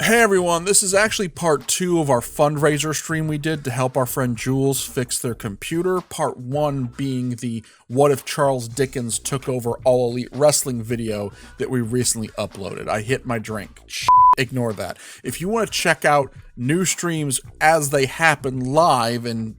Hey everyone, this is actually part 2 of our fundraiser stream we did to help our friend Jules fix their computer. Part 1 being the What If Charles Dickens Took Over All Elite Wrestling video that we recently uploaded. I hit my drink. Ignore that. If you want to check out new streams as they happen live and,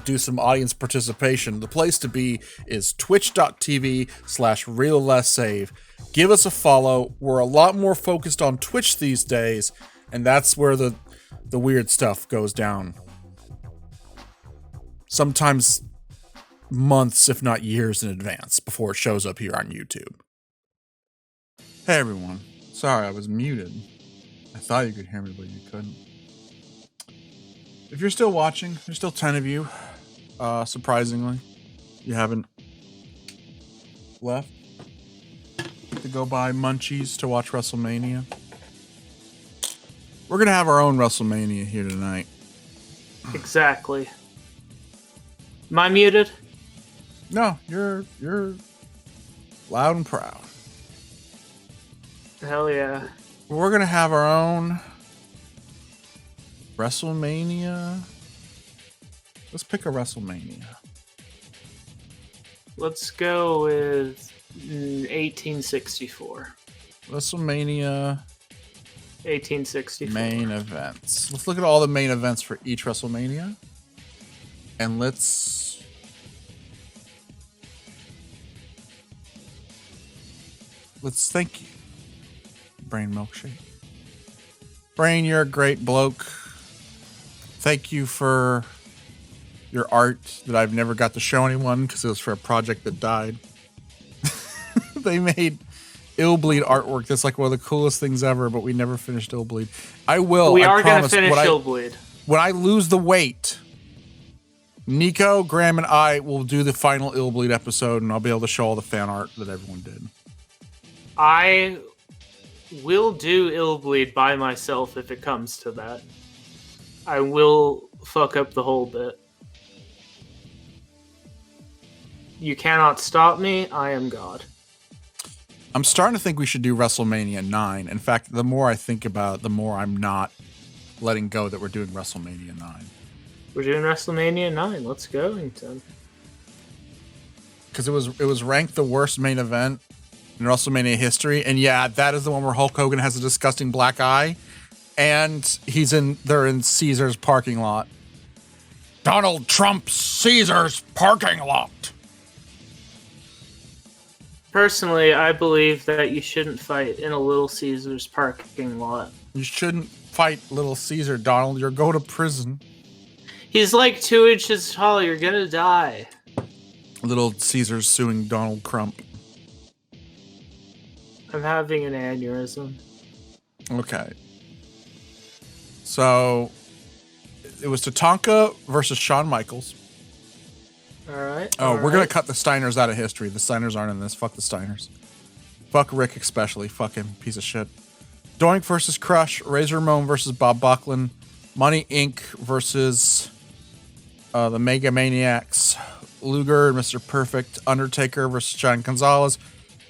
do some audience participation, the place to be is twitch.tv/reallesssave. Give us a follow. We're a lot more focused on Twitch these days, and that's where the weird stuff goes down. Sometimes months, if not years in advance, before it shows up here on YouTube. Hey everyone. Sorry, I was muted. I thought you could hear me, but you couldn't. If you're still watching, there's still 10 of you. Surprisingly, you haven't left to go buy munchies to watch WrestleMania. We're gonna have our own WrestleMania here tonight. Exactly. Am I muted? No, you're loud and proud. Hell yeah. We're gonna have our own WrestleMania. Let's pick a WrestleMania. Let's go with 1864. WrestleMania 1864. main events. Let's look at all the main events for each WrestleMania. And let's thank you, Brain Milkshake. Brain, you're a great bloke. Thank you for your art that I've never got to show anyone because it was for a project that died. They made Illbleed artwork that's like one of the coolest things ever, but we never finished Illbleed. I will. We I are going to promise, finish Illbleed. When I lose the weight, Nico, Graham, and I will do the final Illbleed episode, and I'll be able to show all the fan art that everyone did. I will do Illbleed by myself if it comes to that. I will fuck up the whole bit. You cannot stop me. I am God. I'm starting to think we should do WrestleMania 9. In fact, the more I think about it, the more I'm not letting go that we're doing WrestleMania 9. We're doing WrestleMania 9. Let's go, Ethan. Because it was ranked the worst main event in WrestleMania history, and yeah, that is the one where Hulk Hogan has a disgusting black eye, and they're in Caesar's parking lot. Donald Trump's Caesar's parking lot. Personally, I believe that you shouldn't fight in a Little Caesar's parking lot. You shouldn't fight Little Caesar, Donald. You'll go to prison. He's like 2 inches tall. You're gonna die. Little Caesar's suing Donald Trump. I'm having an aneurysm. Okay. So, it was Tatanka versus Shawn Michaels. Alright. We're going to cut the Steiners out of history. The Steiners aren't in this. Fuck the Steiners. Fuck Rick especially. Fuck him. Piece of shit. Doink versus Crush. Razor Ramon versus Bob Backlund. Money Inc. versus the Mega Maniacs. Luger and Mr. Perfect. Undertaker versus John Gonzalez.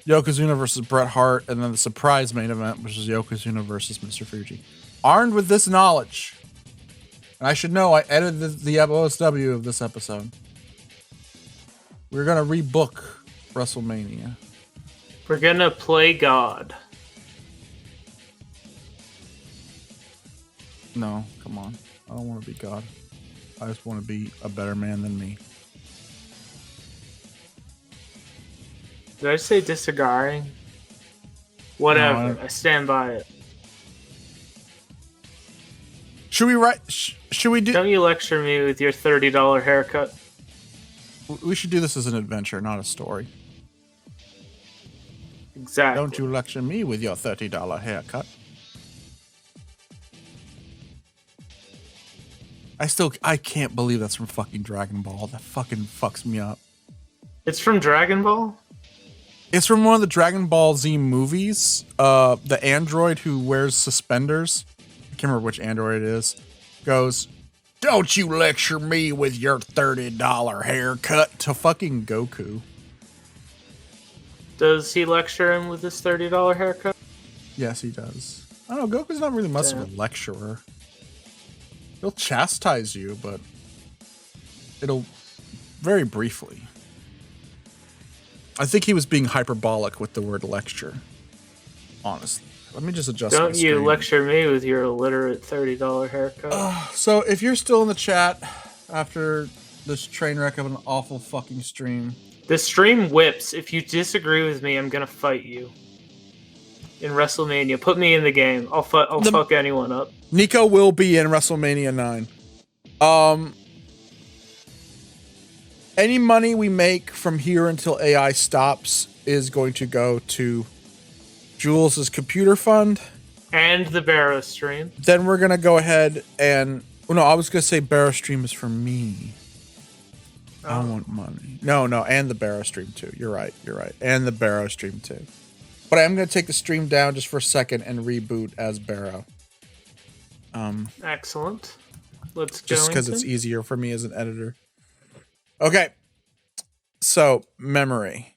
Yokozuna versus Bret Hart. And then the surprise main event, which is Yokozuna versus Mr. Fuji. Armed with this knowledge, and I should know I edited the OSW of this episode, we're going to rebook WrestleMania. We're gonna play God. No, come on. I don't want to be God. I just want to be a better man than me. Did I say disagreeing? Whatever. No, I stand by it. Should we do... Don't you lecture me with your $30 haircut. We should do this as an adventure, not a story. Exactly. Don't you lecture me with your $30 haircut. I can't believe that's from fucking Dragon Ball. That fucking fucks me up. It's from Dragon Ball? It's from one of the Dragon Ball Z movies. The android who wears suspenders, I can't remember which android it is, goes, "Don't you lecture me with your $30 haircut," to fucking Goku. Does he lecture him with his $30 haircut? Yes, he does. I don't know, Goku's not really much of Damn. a lecturer. He'll chastise you, but it'll very briefly. I think he was being hyperbolic with the word lecture. Honestly. Let me just adjust my Don't you screen. lecture me with your illiterate $30 haircut. So if you're still in the chat after this train wreck of an awful fucking stream. The stream whips. If you disagree with me, I'm gonna fight you. In WrestleMania. Put me in the game. I'll fuck anyone up. Nico will be in WrestleMania 9. Any money we make from here until AI stops is going to go to Jules' computer fund. And the Barrow stream. Then we're going to go ahead and... Oh, no, I was going to say Barrow stream is for me. I want money. No, and the Barrow stream too. You're right. And the Barrow stream too. But I'm going to take the stream down just for a second and reboot as Barrow. Excellent. Let's go. Just because it's easier for me as an editor. Okay. So, memory.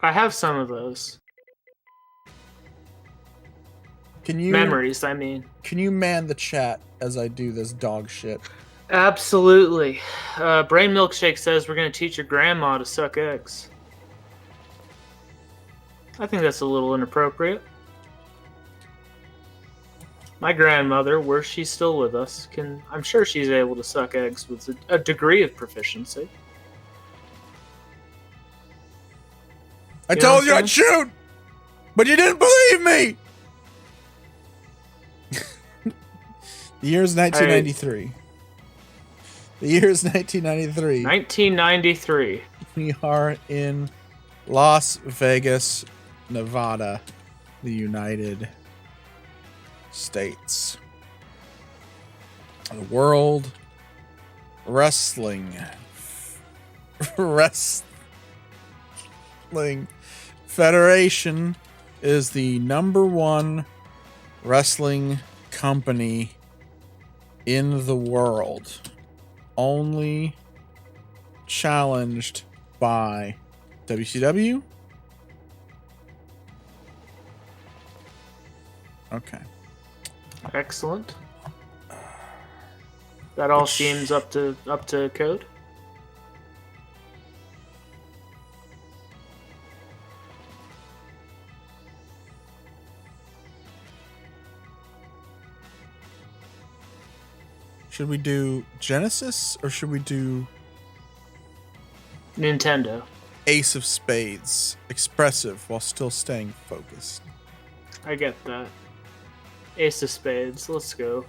I have some of those. Memories, I mean. Can you man the chat as I do this dog shit? Absolutely. Brain Milkshake says we're going to teach your grandma to suck eggs. I think that's a little inappropriate. My grandmother, were she still with us, I'm sure she's able to suck eggs with a degree of proficiency. I told you I'd shoot, but you didn't believe me. The year is 1993. The year is 1993. 1993. We are in Las Vegas, Nevada, the United States. The World Wrestling Federation is the #1 wrestling company in the world, only challenged by WCW. Okay. Excellent. That all seems up to code. Should we do Genesis or should we do Nintendo? Ace of Spades? Expressive while still staying focused. I get that. Ace of Spades. Let's go.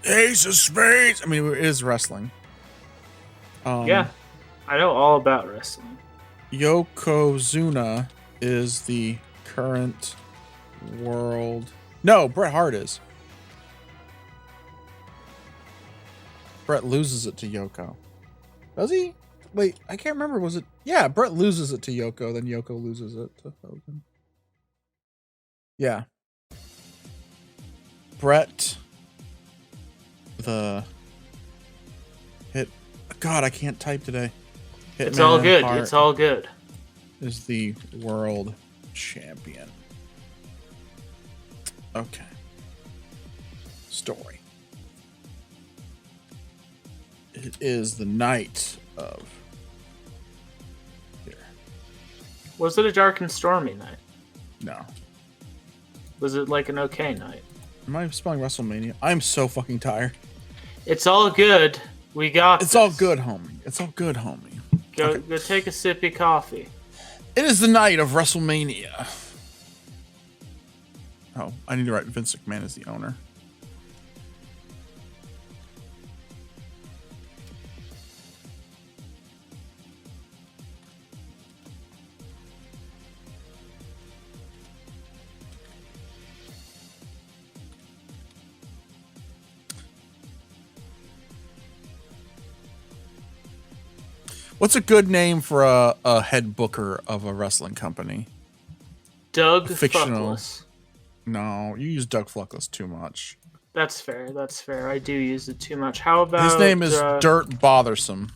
Ace of Spades! I mean, it is wrestling. Yeah. I know all about wrestling. Yokozuna is the current world... No, Bret Hart is. Bret loses it to Yoko. Does he? Wait, I can't remember. Was it? Yeah, Bret loses it to Yoko, then Yoko loses it to Hogan. Yeah. Bret, the hit. God, I can't type today. It's all good. It's all good. Is the world champion. Okay. Story. It is the night of... Here. Was it a dark and stormy night? No. Was it like an okay night? Am I spelling WrestleMania? I'm so fucking tired. It's all good. We got It's this. all good, homie. It's all good, homie. Go take a sippy coffee. It is the night of WrestleMania. Oh, I need to write Vince McMahon as the owner. What's a good name for a head booker of a wrestling company? Doug Fictional. Fuckless. No, you use Doug Fluckless too much. That's fair. That's fair. I do use it too much. How about his name is Dirt Bothersome?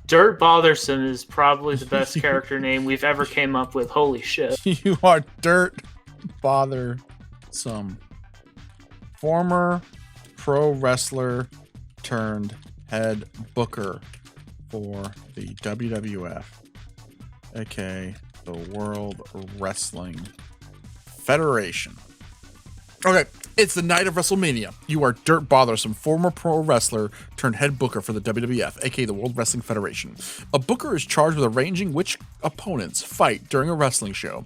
Dirt Bothersome is probably the best character name we've ever came up with. Holy shit. You are Dirt Bothersome. Former pro wrestler turned head booker for the WWF, aka the World Wrestling Federation. Okay, it's the night of WrestleMania. You are Dirt Bothersome, former pro wrestler turned head booker for the WWF, aka the World Wrestling Federation. A booker is charged with arranging which opponents fight during a wrestling show.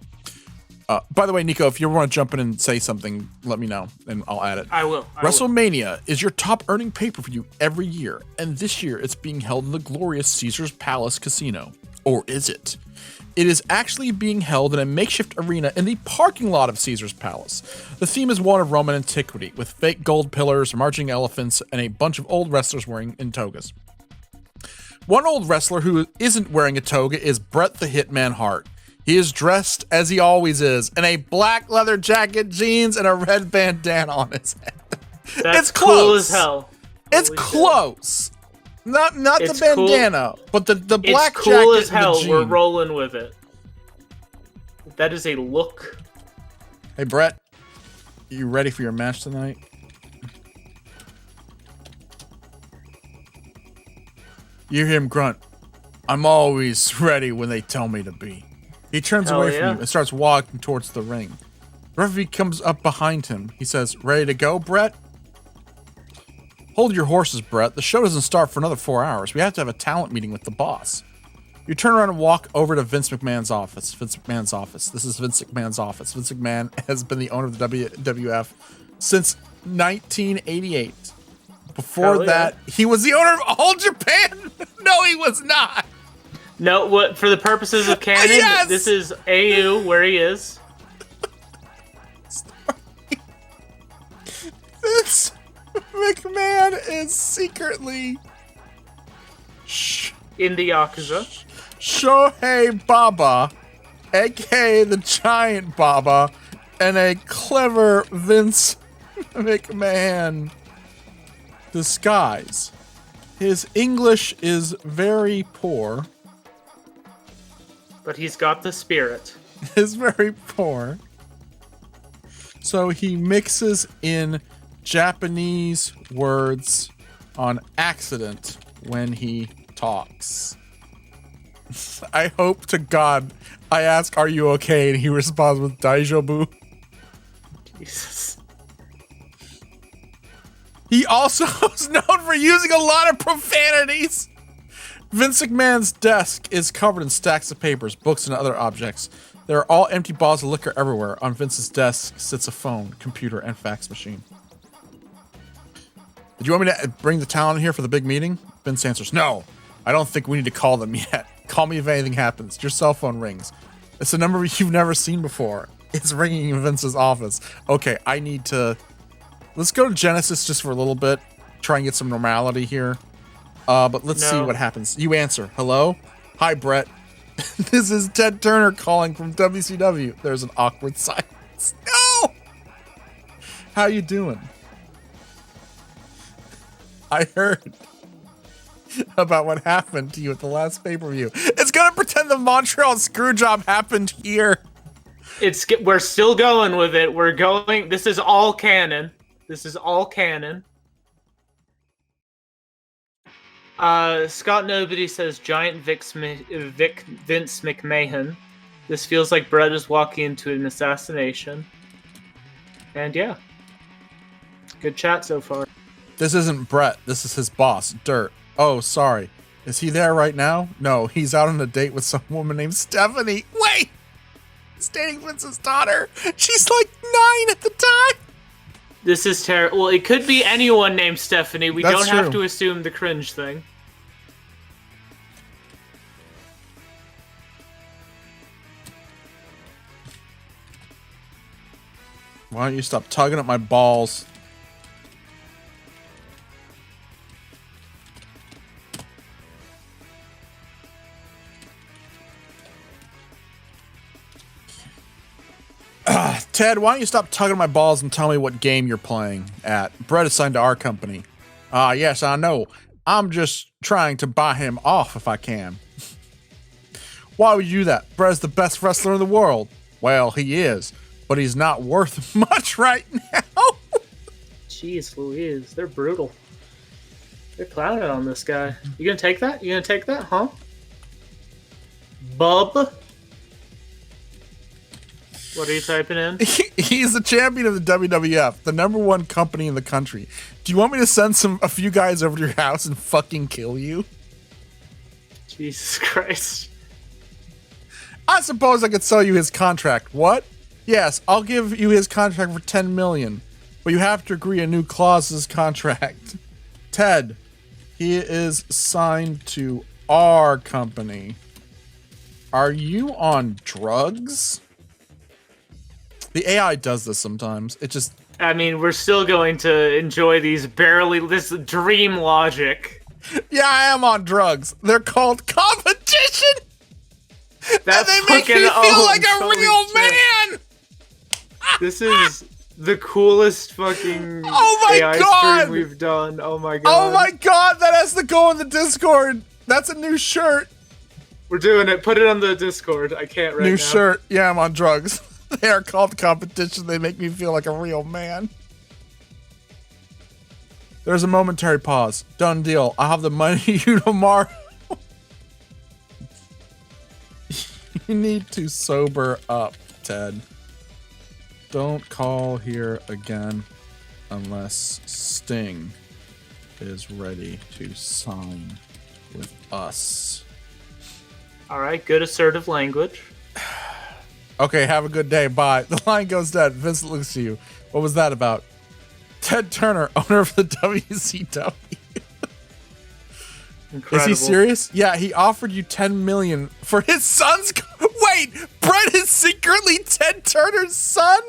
By the way, Nico, if you ever want to jump in and say something, let me know, and I'll add it. I will. WrestleMania is your top earning pay-per-view every year, and this year it's being held in the glorious Caesars Palace Casino. Or is it? It is actually being held in a makeshift arena in the parking lot of Caesars Palace. The theme is one of Roman antiquity, with fake gold pillars, marching elephants, and a bunch of old wrestlers wearing in togas. One old wrestler who isn't wearing a toga is Bret the Hitman Hart. He is dressed, as he always is, in a black leather jacket, jeans, and a red bandana on his head. That's it's close. Cool as hell. It's Holy close. Shit. Not the bandana, cool. But the black it's jacket. Cool as hell. And the We're rolling with it. That is a look. Hey, Brett. You ready for your match tonight? You hear him grunt. I'm always ready when they tell me to be. He turns away from you and starts walking towards the ring. The referee comes up behind him. He says, "Ready to go, Brett?" "Hold your horses, Brett. The show doesn't start for another 4 hours. We have to have a talent meeting with the boss." You turn around and walk over to Vince McMahon's office. Vince McMahon's office. This is Vince McMahon's office. Vince McMahon has been the owner of the WWF since 1988. Before that, he was the owner of All Japan. No, he was not. No, what for the purposes of canon, yes! This is AU where he is. Vince McMahon is secretly in the Yakuza. Shohei Baba, aka the Giant Baba, and a clever Vince McMahon disguise. His English is very poor. But he's got the spirit. Is very poor. So he mixes in Japanese words on accident when he talks. I hope to God I ask, "Are you okay?" and he responds with "Daijobu." Jesus. He also is known for using a lot of profanities. Vince McMahon's desk is covered in stacks of papers, books, and other objects. There are all empty bottles of liquor everywhere. On Vince's desk sits a phone, computer, and fax machine. "Did you want me to bring the talent in here for the big meeting?" Vince answers, "No, I don't think we need to call them yet. Call me if anything happens." Your cell phone rings. It's a number you've never seen before. It's ringing in Vince's office. Okay, I need to... Let's go to Genesis just for a little bit. Try and get some normality here. But let's see what happens. You answer. "Hello? Hi, Brett. This is Ted Turner calling from WCW." There's an awkward silence. No! "How you doing? I heard about what happened to you at the last pay-per-view." It's gonna pretend the Montreal Screwjob happened here. We're still going with it. We're going. This is all canon. This is all canon. Scott Nobody says Giant Vince McMahon. This feels like Brett is walking into an assassination. And yeah. Good chat so far. This isn't Brett. This is his boss, Dirt. Oh, sorry. Is he there right now? No, he's out on a date with some woman named Stephanie. Wait! He's dating Vince's daughter. She's like 9 at the time. This is terrible. Well, it could be anyone named Stephanie. We don't have true. to assume the cringe thing. Why don't you stop tugging at my balls? Ted, why don't you stop tugging my balls and tell me what game you're playing at? Brett is signed to our company. Yes, I know. I'm just trying to buy him off if I can. Why would you do that? Brett's the best wrestler in the world. Well, he is, but he's not worth much right now. Jeez Louise, they're brutal. They're clouded on this guy. You gonna take that? You gonna take that, huh? Bub? What are you typing in? He's the champion of the WWF, the #1 company in the country. Do you want me to send a few guys over to your house and fucking kill you? Jesus Christ. I suppose I could sell you his contract. What? Yes, I'll give you his contract for $10 million, but you have to agree a new clause to his contract. Ted, he is signed to our company. Are you on drugs? The AI does this sometimes. It just... I mean, we're still going to enjoy this dream logic. Yeah, I am on drugs. They're called competition! That's and they make me feel like a real man! This is the coolest fucking AI stream we've done. Oh my god. Oh my god, that has to go in the Discord. That's a new shirt. We're doing it. Put it on the Discord. I can't right now. New shirt. Yeah, I'm on drugs. They are called competition. They make me feel like a real man. There's a momentary pause. Done deal. I'll have the money to you tomorrow. You need to sober up, Ted. Don't call here again unless Sting is ready to sign with us. All right, good assertive language. Okay, have a good day. Bye. The line goes dead. Vincent looks to you. What was that about? Ted Turner, owner of the WCW. Incredible. Is he serious? Yeah, he offered you $10 million for his son's... Wait, Brett is secretly Ted Turner's son?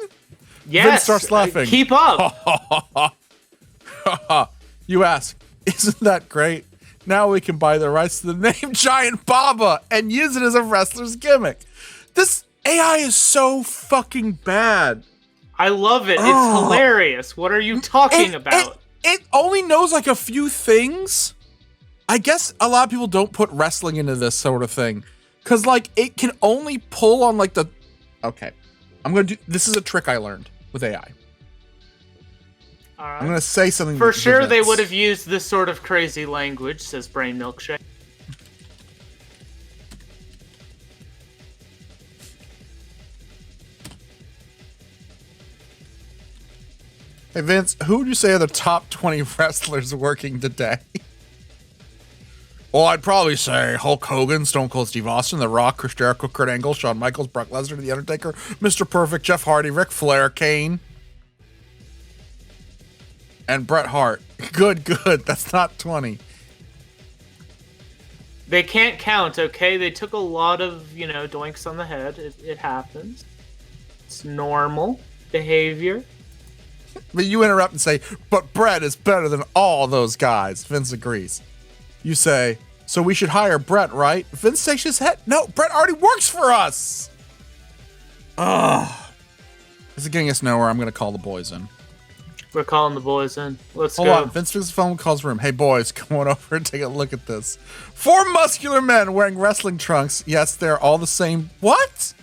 Yes. Vince starts laughing. Keep up. You ask, isn't that great? Now we can buy the rights to the name Giant Baba and use it as a wrestler's gimmick. This AI is so fucking bad. I love it. It's hilarious. What are you talking about? It only knows like a few things. I guess a lot of people don't put wrestling into this sort of thing. Because like it can only pull on like the... Okay. I'm going to do... This is a trick I learned with AI. All right. I'm going to say something. For sure they would have used this sort of crazy language, says Brain Milkshake. Hey Vince, who would you say are the top 20 wrestlers working today? Well, I'd probably say Hulk Hogan, Stone Cold Steve Austin, The Rock, Chris Jericho, Kurt Angle, Shawn Michaels, Brock Lesnar, The Undertaker, Mr. Perfect, Jeff Hardy, Ric Flair, Kane, and Bret Hart. Good. That's not 20. They can't count, okay? They took a lot of, doinks on the head. It happens. It's normal behavior. But you interrupt and say, but Brett is better than all those guys. Vince agrees. You say, so we should hire Brett, right? Vince shakes his head. No, Brett already works for us. Ugh. This is getting us nowhere. I'm going to call the boys in. We're calling the boys in. Let's go. Hold on. Vince picks the phone, calls room. Hey, boys, come on over and take a look at this. 4 muscular men wearing wrestling trunks. Yes, they're all the same. What?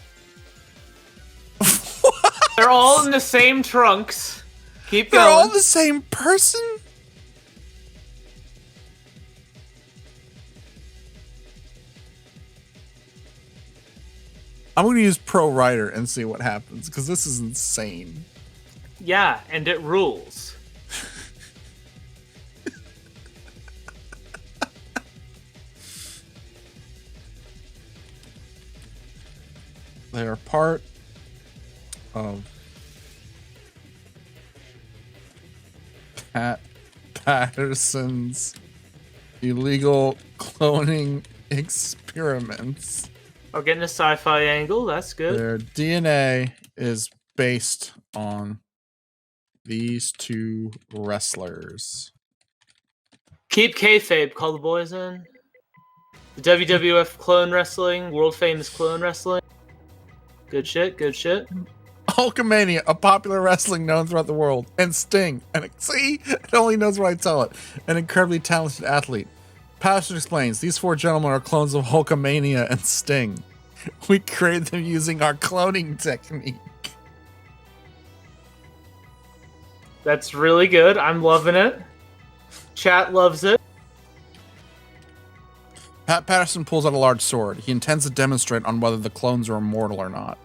They're all in the same trunks. Keep going. They're all the same person? I'm going to use Pro Writer and see what happens, because this is insane. Yeah, and it rules. They are part of Pat Patterson's illegal cloning experiments. Oh, getting a sci-fi angle. That's good. Their DNA is based on these 2 wrestlers. Keep kayfabe. Call the boys in. The WWF clone wrestling, world famous clone wrestling. Good shit. Hulkamania, a popular wrestling known throughout the world, and Sting, and see, it only knows what I tell it, an incredibly talented athlete. Patterson explains, these 4 gentlemen are clones of Hulkamania and Sting. We created them using our cloning technique. That's really good. I'm loving it. Chat loves it. Pat Patterson pulls out a large sword. He intends to demonstrate on whether the clones are immortal or not.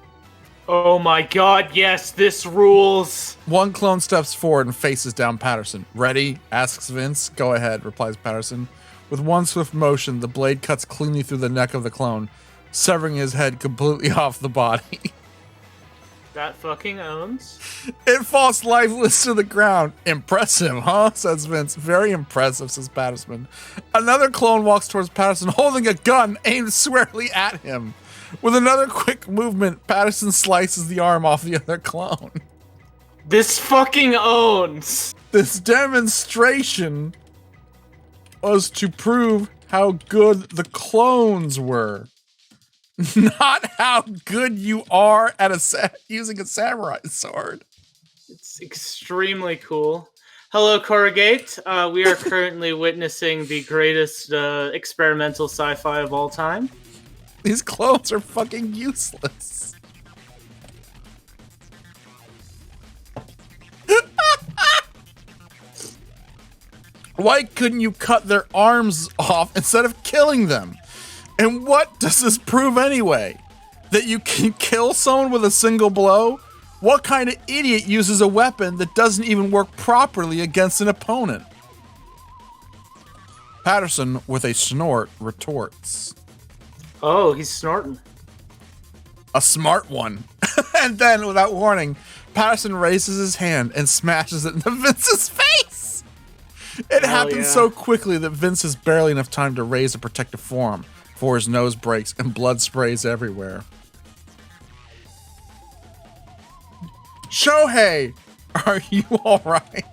Oh my god, yes, this rules. One clone steps forward and faces down Patterson. Ready? Asks Vince. Go ahead, replies Patterson. With one swift motion, the blade cuts cleanly through the neck of the clone, severing his head completely off the body. That fucking owns. It falls lifeless to the ground. Impressive, huh? Says Vince. Very impressive, says Patterson. Another clone walks towards Patterson holding a gun aimed squarely at him. With another quick movement, Patterson slices the arm off the other clone. This fucking owns. This demonstration was to prove how good the clones were. Not how good you are at using a samurai sword. It's extremely cool. Hello, Corrugate. We are currently witnessing the greatest experimental sci-fi of all time. These clones are fucking useless. Why couldn't you cut their arms off instead of killing them? And what does this prove anyway? That you can kill someone with a single blow? What kind of idiot uses a weapon that doesn't even work properly against an opponent? Patterson, with a snort, retorts. Oh, he's snorting. A smart one. And then, without warning, Patterson raises his hand and smashes it into Vince's face. It happens so quickly that Vince has barely enough time to raise a protective forearm before his nose breaks and blood sprays everywhere. Shohei, are you alright?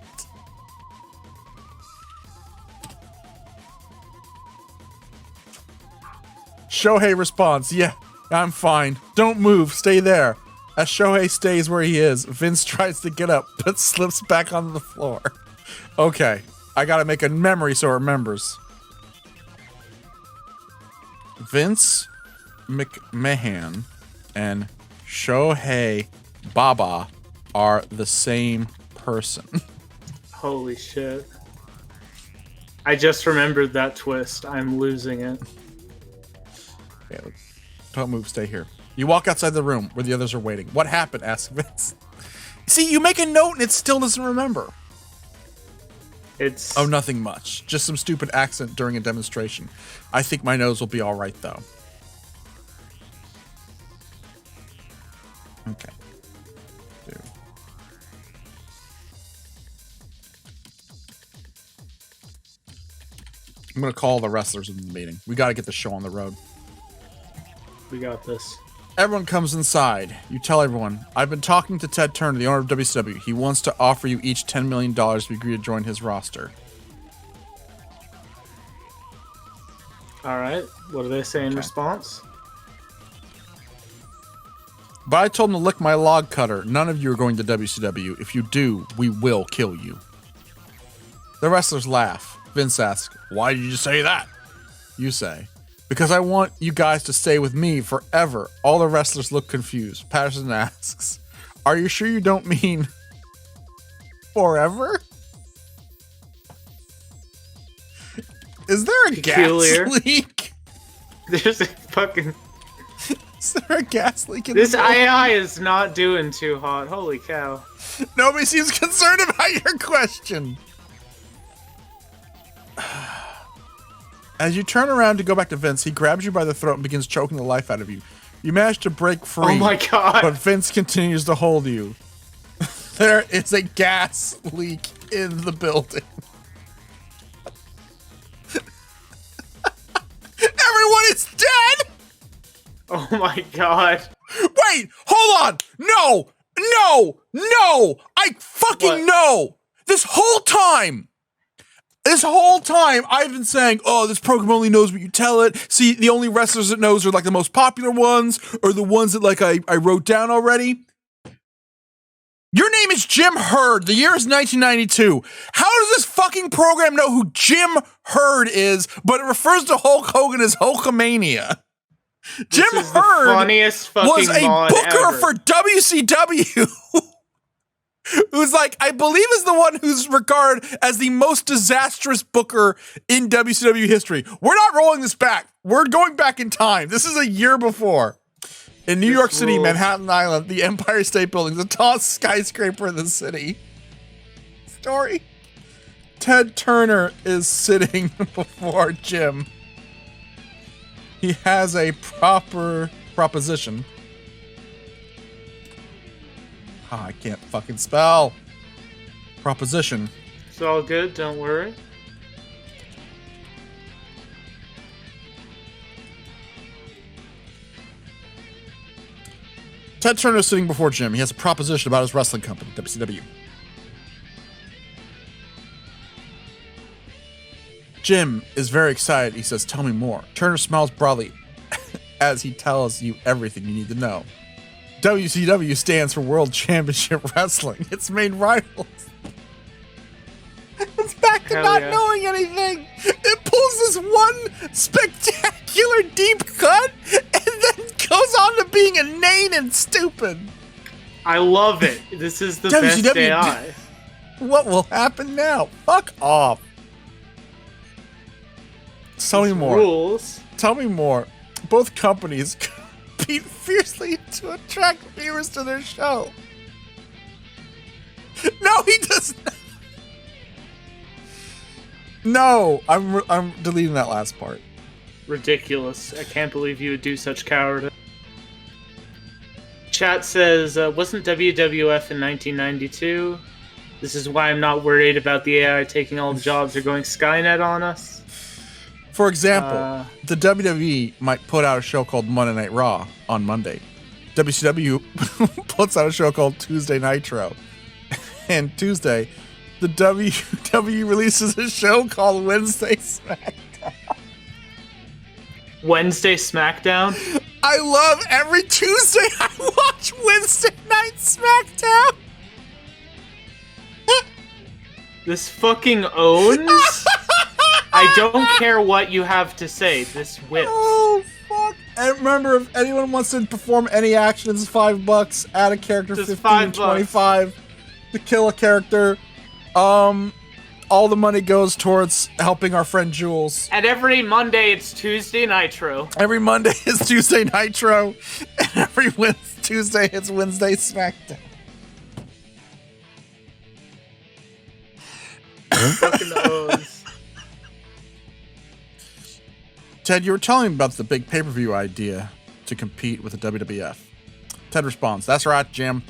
Shohei responds, yeah, I'm fine. Don't move, stay there. As Shohei stays where he is, Vince tries to get up, but slips back onto the floor. Okay, I gotta make a memory so it remembers. Vince McMahon and Shohei Baba are the same person. Holy shit. I just remembered that twist. I'm losing it. Okay, don't move, stay here. You walk outside the room where the others are waiting. What happened? Asks Vince. See, you make a note and it still doesn't remember. It's... Oh, nothing much. Just some stupid accent during a demonstration. I think my nose will be alright, though. Okay. Dude. I'm gonna call the wrestlers in the meeting. We gotta get the show on the road. We got this. Everyone comes inside. You tell everyone, I've been talking to Ted Turner, the owner of WCW. He wants to offer you each $10 million if you agree to join his roster. Alright, what do they say in response? But I told him to lick my log cutter. None of you are going to WCW. If you do, we will kill you. The wrestlers laugh. Vince asks, why did you say that? You say, because I want you guys to stay with me forever. All the wrestlers look confused. Patterson asks, are you sure you don't mean forever? Is there a Peculiar. gas leak? There's a fucking... Is there a gas leak in This the AI is not doing too hot. Holy cow. Nobody seems concerned about your question. As you turn around to go back to Vince, he grabs you by the throat and begins choking the life out of you. You manage to break free. Oh my god. But Vince continues to hold you. There is a gas leak in the building. Everyone is dead! Oh my god. Wait, hold on! No! No! No! I fucking know! This whole time, I've been saying, oh, this program only knows what you tell it. See, the only wrestlers it knows are like the most popular ones, or the ones that like I wrote down already. Your name is Jim Herd. The year is 1992. How does this fucking program know who Jim Herd is, but it refers to Hulk Hogan as Hulkamania? Jim Herd was a booker for WCW. Who's like, I believe is the one who's regarded as the most disastrous booker in WCW history. We're not rolling this back. We're going back in time. This is a year before. In New York City, Manhattan Island, the Empire State Building, the tallest skyscraper in the city. Story. Ted Turner is sitting before Jim. He has a proposition. I can't fucking spell. Proposition. It's all good, don't worry. Ted Turner is sitting before Jim. He has a proposition about his wrestling company, WCW. Jim is very excited. He says, tell me more. Turner smiles broadly as he tells you everything you need to know. WCW stands for World Championship Wrestling. Its main rivals. It's back to not knowing anything. It pulls this one spectacular deep cut and then goes on to being inane and stupid. I love it. This is the best AI. What will happen now? Fuck off. Tell me more. Rules. Tell me more. Both companies compete fiercely to attract viewers to their show. No, he does not. No, I'm deleting that last part. Ridiculous. I can't believe you would do such cowardice. Chat says, wasn't WWF in 1992? This is why I'm not worried about the AI taking all the jobs or going Skynet on us. For example, the WWE might put out a show called Monday Night Raw on Monday. WCW puts out a show called Tuesday Nitro. And Tuesday, the WWE releases a show called Wednesday SmackDown. Wednesday SmackDown? I love every Tuesday I watch Wednesday Night SmackDown. This fucking owns? I don't care what you have to say. This whips. Oh, fuck. And remember, if anyone wants to perform any action, it's $5. Add a character, Just 15, 25 to kill a character. All the money goes towards helping our friend Jules. And every Monday, it's Tuesday Nitro. Every Monday is Tuesday Nitro. And every Tuesday, it's Wednesday SmackDown. Fucking owns. Ted, you were telling me about the big pay-per-view idea to compete with the WWF. Ted responds, that's right, Jim.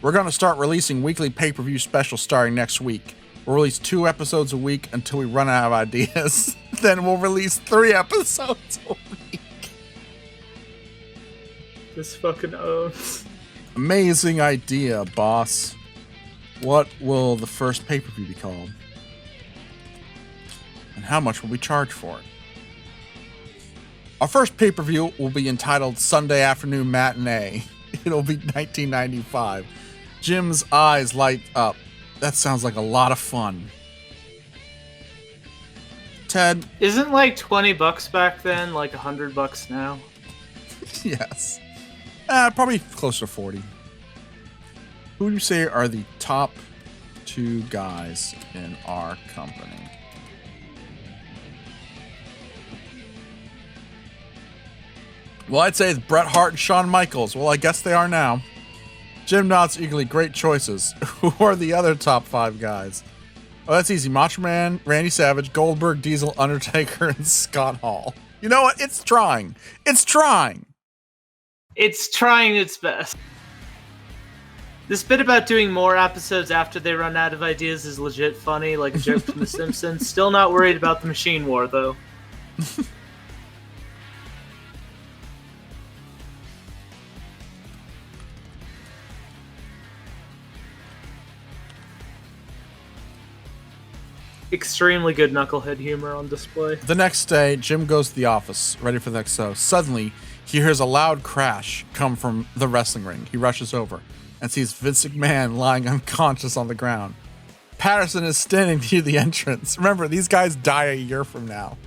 We're going to start releasing weekly pay-per-view specials starting next week. We'll release 2 episodes a week until we run out of ideas. Then we'll release 3 episodes a week. This fucking owns. Amazing idea, boss. What will the first pay-per-view be called? And how much will we charge for it? Our first pay-per-view will be entitled Sunday Afternoon Matinee. It'll be 1995. Jim's eyes light up. That sounds like a lot of fun. Ted. Isn't like $20 back then like $100 now? Yes. Probably closer to 40. Who would you say are the top 2 guys in our company? Well, I'd say it's Bret Hart and Shawn Michaels. Well, I guess they are now. Jim nods eagerly. Great choices. Who are the other top 5 guys? Oh, that's easy. Macho Man, Randy Savage, Goldberg, Diesel, Undertaker, and Scott Hall. You know what? It's trying. It's trying. It's trying its best. This bit about doing more episodes after they run out of ideas is legit funny, like a joke from The Simpsons. Still not worried about the machine war, though. Extremely good knucklehead humor on display. The next day, Jim goes to the office, ready for the next show. Suddenly, he hears a loud crash come from the wrestling ring. He rushes over. and sees Vince McMahon lying unconscious on the ground. Patterson is standing near the entrance. Remember, these guys die a year from now.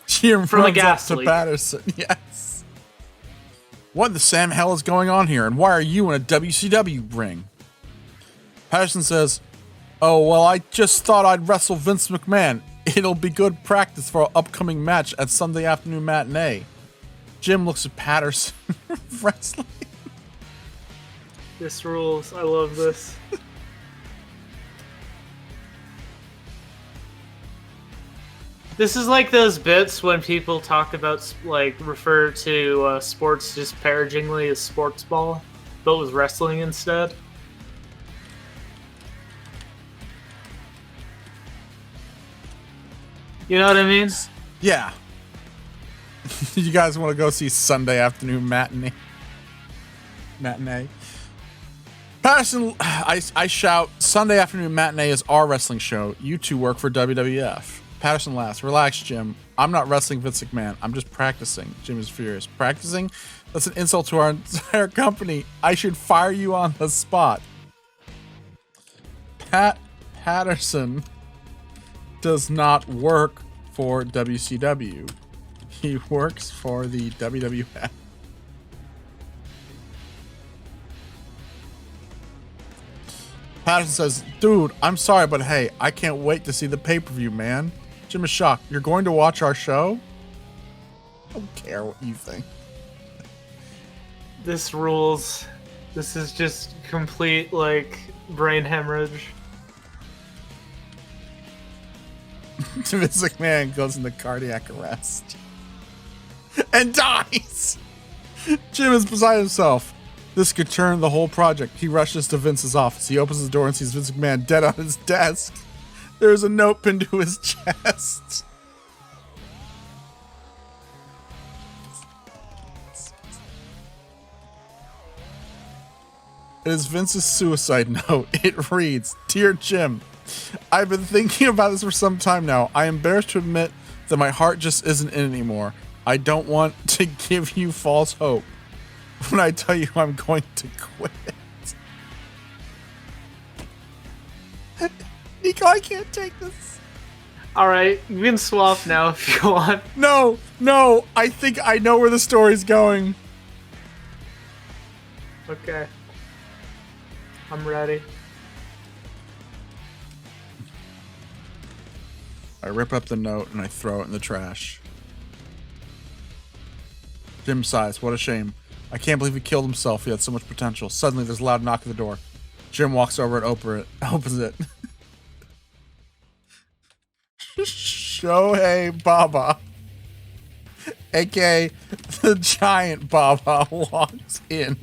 Jim From a runs up gas to leak. Patterson. Yes. What the Sam hell is going on here, and why are you in a WCW ring? Patterson says, "Oh, well, I just thought I'd wrestle Vince McMahon. It'll be good practice for our upcoming match at Sunday afternoon matinee." Jim looks at Patterson. Wrestling. This rules. I love this. This is like those bits when people talk about, like, refer to sports disparagingly as sports ball, but with wrestling instead. You know what I mean? Yeah. You guys want to go see Sunday afternoon matinee? Patterson, I shout, "Sunday afternoon matinee is our wrestling show. You two work for WWF." Patterson laughs. "Relax, Jim. I'm not wrestling Vince McMahon. I'm just practicing." Jim is furious. "Practicing? That's an insult to our entire company. I should fire you on the spot." Patterson does not work for WCW. He works for the WWF. Patterson says, "Dude, I'm sorry, but hey, I can't wait to see the pay-per-view, man." Jim is shocked. "You're going to watch our show?" I don't care what you think. This rules. This is just complete, like, brain hemorrhage. Vince McMahon goes into cardiac arrest and dies. Jim is beside himself. This could turn the whole project. He rushes to Vince's office. He opens the door and sees Vince McMahon dead on his desk. There's a note pinned to his chest. It is Vince's suicide note. It reads, "Dear Jim, I've been thinking about this for some time now. I am embarrassed to admit that my heart just isn't in it anymore. I don't want to give you false hope when I tell you I'm going to quit." Nico, I can't take this. Alright, you can swap now if you want. No, I think I know where the story's going. Okay. I'm ready. I rip up the note and I throw it in the trash. Jim sighs. "What a shame. I can't believe he killed himself. He had so much potential." Suddenly, there's a loud knock at the door. Jim walks over and opens it. Shohei Baba, aka the Giant Baba, walks in.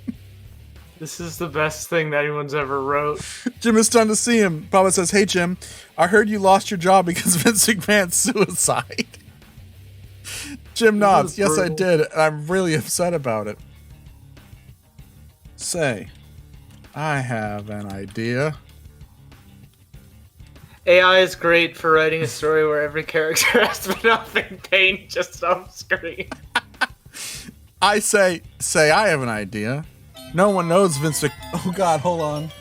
This is the best thing that anyone's ever wrote. Jim is stunned to see him. Baba says, "Hey, Jim, I heard you lost your job because of Vince McMahon's suicide." Jim nods. "Yes, I did, and I'm really upset about it." Say, I have an idea. AI is great for writing a story where every character has been off in pain just off screen. I say, I have an idea. No one knows Vince Mc... Oh, God, hold on.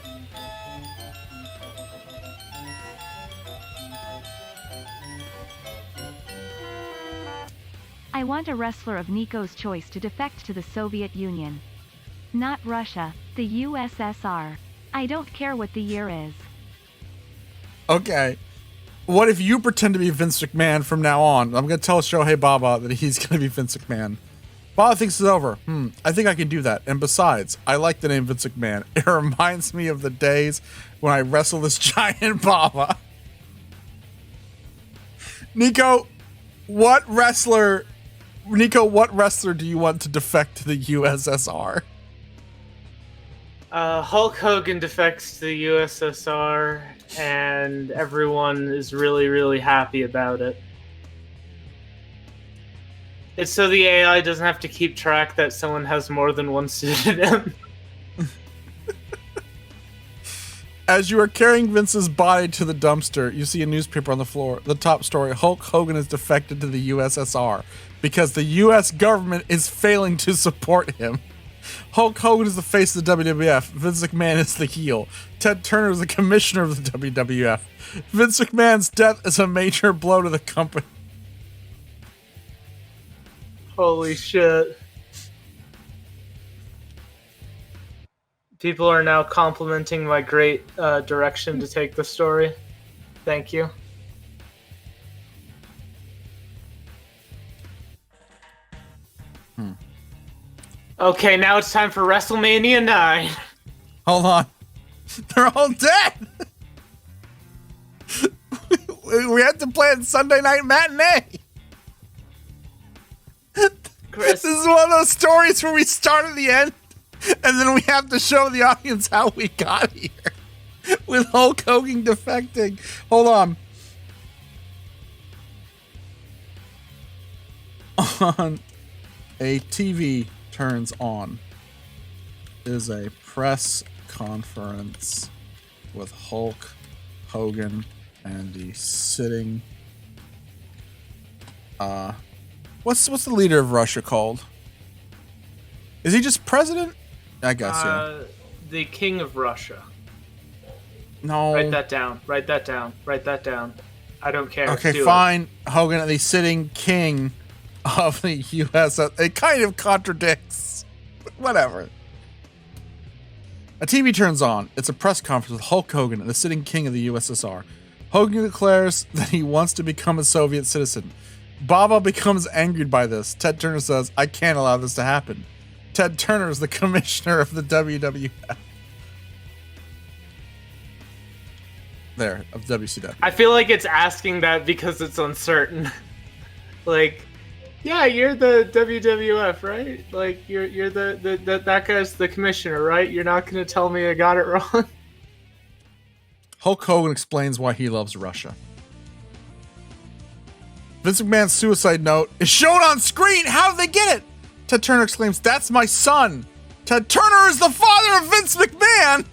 I want a wrestler of Nico's choice to defect to the Soviet Union. Not Russia, the USSR. I don't care what the year is. Okay. What if you pretend to be Vince McMahon from now on? I'm going to tell Shohei Baba that he's going to be Vince McMahon. Baba thinks it's over. I think I can do that. And besides, I like the name Vince McMahon. It reminds me of the days when I wrestled this giant Baba. Nico, what wrestler do you want to defect to the USSR? Hulk Hogan defects to the USSR, and everyone is really, really happy about it. It's so the AI doesn't have to keep track that someone has more than one pseudonym. As you are carrying Vince's body to the dumpster, you see a newspaper on the floor. The top story, Hulk Hogan has defected to the USSR because the US government is failing to support him. Hulk Hogan is the face of the WWF. Vince McMahon is the heel. Ted Turner is the commissioner of the WWF. Vince McMahon's death is a major blow to the company. Holy shit. People are now complimenting my great direction to take the story. Thank you. Okay, now it's time for WrestleMania 9. Hold on. They're all dead! We had to plan Sunday Night Matinee! Chris. This is one of those stories where we start at the end, and then we have to show the audience how we got here. With Hulk Hogan defecting. Hold on. On a TV turns on is a press conference with Hulk Hogan and the sitting what's the leader of Russia called? Is he just president? I guess yeah. The King of Russia. No. Write that down. Write that down. Write that down. I don't care. Okay, Do fine. Hogan, the sitting king of the U.S. It kind of contradicts. Whatever. A TV turns on. It's a press conference with Hulk Hogan, the sitting king of the USSR. Hogan declares that he wants to become a Soviet citizen. Baba becomes angered by this. Ted Turner says, I can't allow this to happen. Ted Turner is the commissioner of the WWF. There, of WCW. I feel like it's asking that because it's uncertain. Like, yeah, you're the WWF, right? Like, you're that guy's the commissioner, right? You're not going to tell me I got it wrong? Hulk Hogan explains why he loves Russia. Vince McMahon's suicide note is shown on screen. How did they get it? Ted Turner exclaims, that's my son. Ted Turner is the father of Vince McMahon.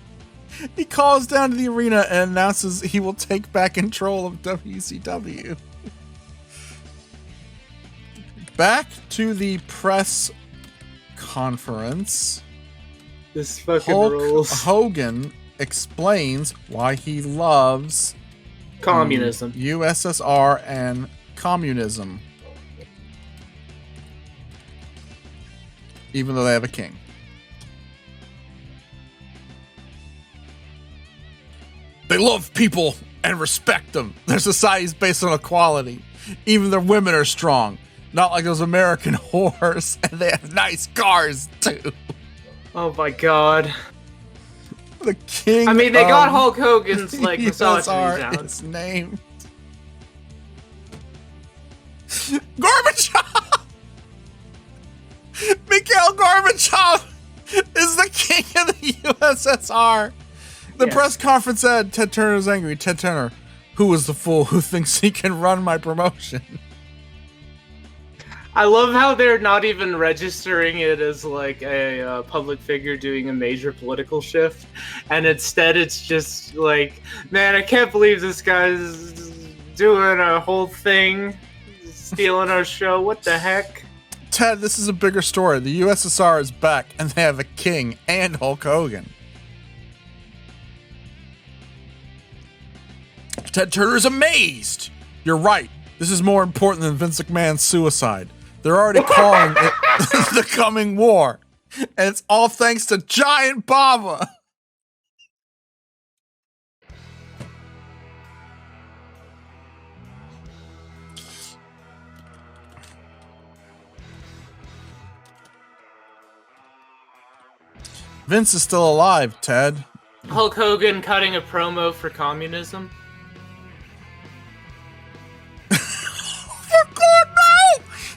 He calls down to the arena and announces he will take back control of WCW. Back to the press conference. This fucking Hulk rules. Hogan explains why he loves Communism. USSR and communism. Even though they have a king. They love people and respect them. Their society is based on equality. Even their women are strong. Not like those American whores. And they have nice cars, too. Oh my god. The king I mean, they got Hulk Hogan's, like, misogyny USSR down. is named Gorbachev! Mikhail Gorbachev is the king of the USSR. The press conference said Ted Turner is angry. Ted Turner, who is the fool who thinks he can run my promotion? I love how they're not even registering it as like a public figure doing a major political shift, and instead it's just like, man, I can't believe this guy's doing a whole thing, stealing our show. What the heck? Ted, this is a bigger story. The USSR is back, and they have a king and Hulk Hogan. Ted Turner is amazed. You're right. This is more important than Vince McMahon's suicide. They're already calling it the coming war. And it's all thanks to Giant Baba. Vince is still alive, Ted. Hulk Hogan cutting a promo for communism.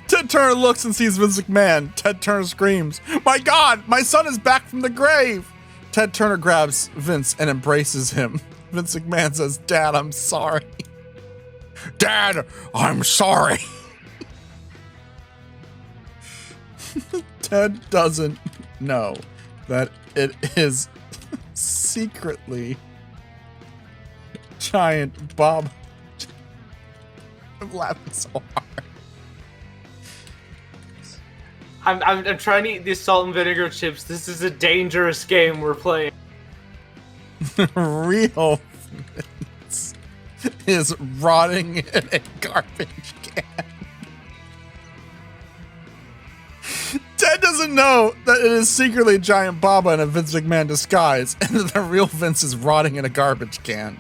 Ted Turner looks and sees Vince McMahon. Ted Turner screams, my God, my son is back from the grave. Ted Turner grabs Vince and embraces him. Vince McMahon says, Dad, I'm sorry. Dad, I'm sorry. Ted doesn't know that it is secretly Giant Bob. I'm laughing so hard. I'm trying to eat these salt and vinegar chips. This is a dangerous game we're playing. Real Vince is rotting in a garbage can. Ted doesn't know that it is secretly a giant Baba in a Vince McMahon disguise, and that the real Vince is rotting in a garbage can.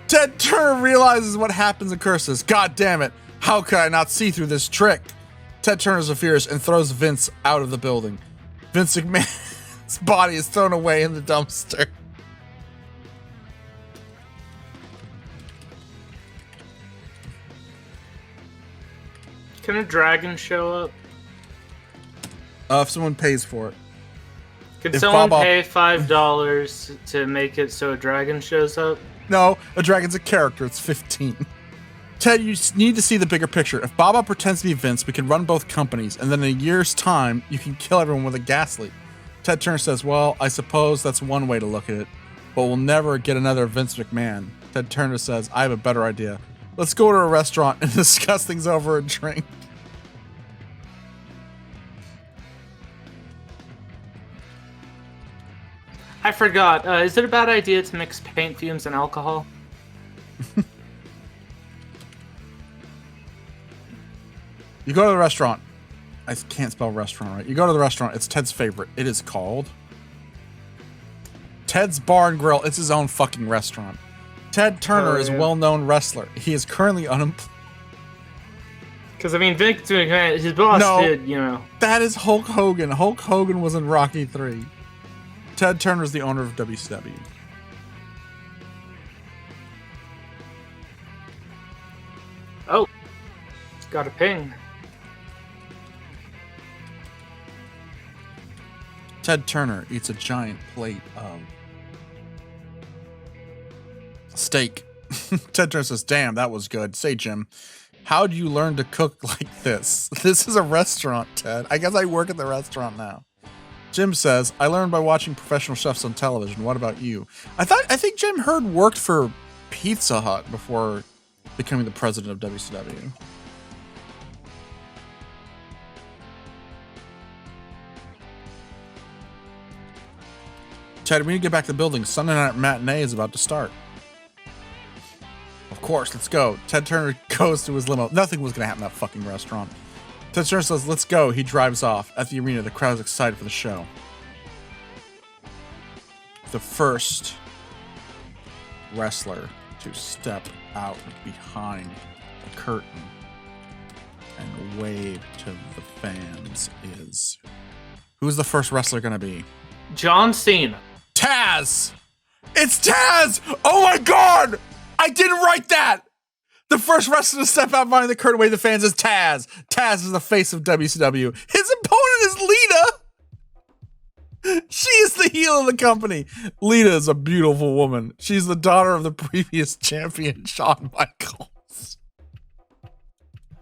Ted Turner realizes what happens and curses. God damn it, how could I not see through this trick? Ted Turner's furious and throws Vince out of the building. Vince McMahon's body is thrown away in the dumpster. Can a dragon show up? If someone pays for it. Can If someone Bob- pay $5 to make it so a dragon shows up? No, a dragon's a character. It's 15. Ted, you need to see the bigger picture. If Baba pretends to be Vince, we can run both companies, and then in a year's time, you can kill everyone with a gas leak. Ted Turner says, well, I suppose that's one way to look at it, but we'll never get another Vince McMahon. Ted Turner says, I have a better idea. Let's go to a restaurant and discuss things over a drink. I forgot. Is it a bad idea to mix paint fumes and alcohol? You go to the restaurant. I can't spell restaurant right. You go to the restaurant. It's Ted's favorite. It is called Ted's Bar and Grill. It's his own fucking restaurant. Ted Turner is a well-known wrestler. He is currently unemployed. Because, I mean, Vince McMahon, his boss did, you know. That is Hulk Hogan. Hulk Hogan was in Rocky 3. Ted Turner is the owner of WCW. Oh. Got a ping. Ted Turner eats a giant plate of steak. Ted Turner says, damn, that was good. Say, Jim, how do you learn to cook like this? This is a restaurant, Ted. I guess I work at the restaurant now. Jim says, I learned by watching professional chefs on television. What about you? I think Jim Hurd worked for Pizza Hut before becoming the president of WCW. Ted, we need to get back to the building. Sunday night matinee is about to start. Of course, let's go. Ted Turner goes to his limo. Nothing was going to happen in that fucking restaurant. Ted Turner says, let's go. He drives off. At the arena, the crowd is excited for the show. The first wrestler to step out behind the curtain and wave to the fans is... Who's the first wrestler going to be? John Cena. Taz! It's Taz! Oh my god! I didn't write that! The first wrestler to step out behind the curtain away the fans is Taz. Taz is the face of WCW. His opponent is Lita! She is the heel of the company. Lita is a beautiful woman. She's the daughter of the previous champion, Shawn Michaels.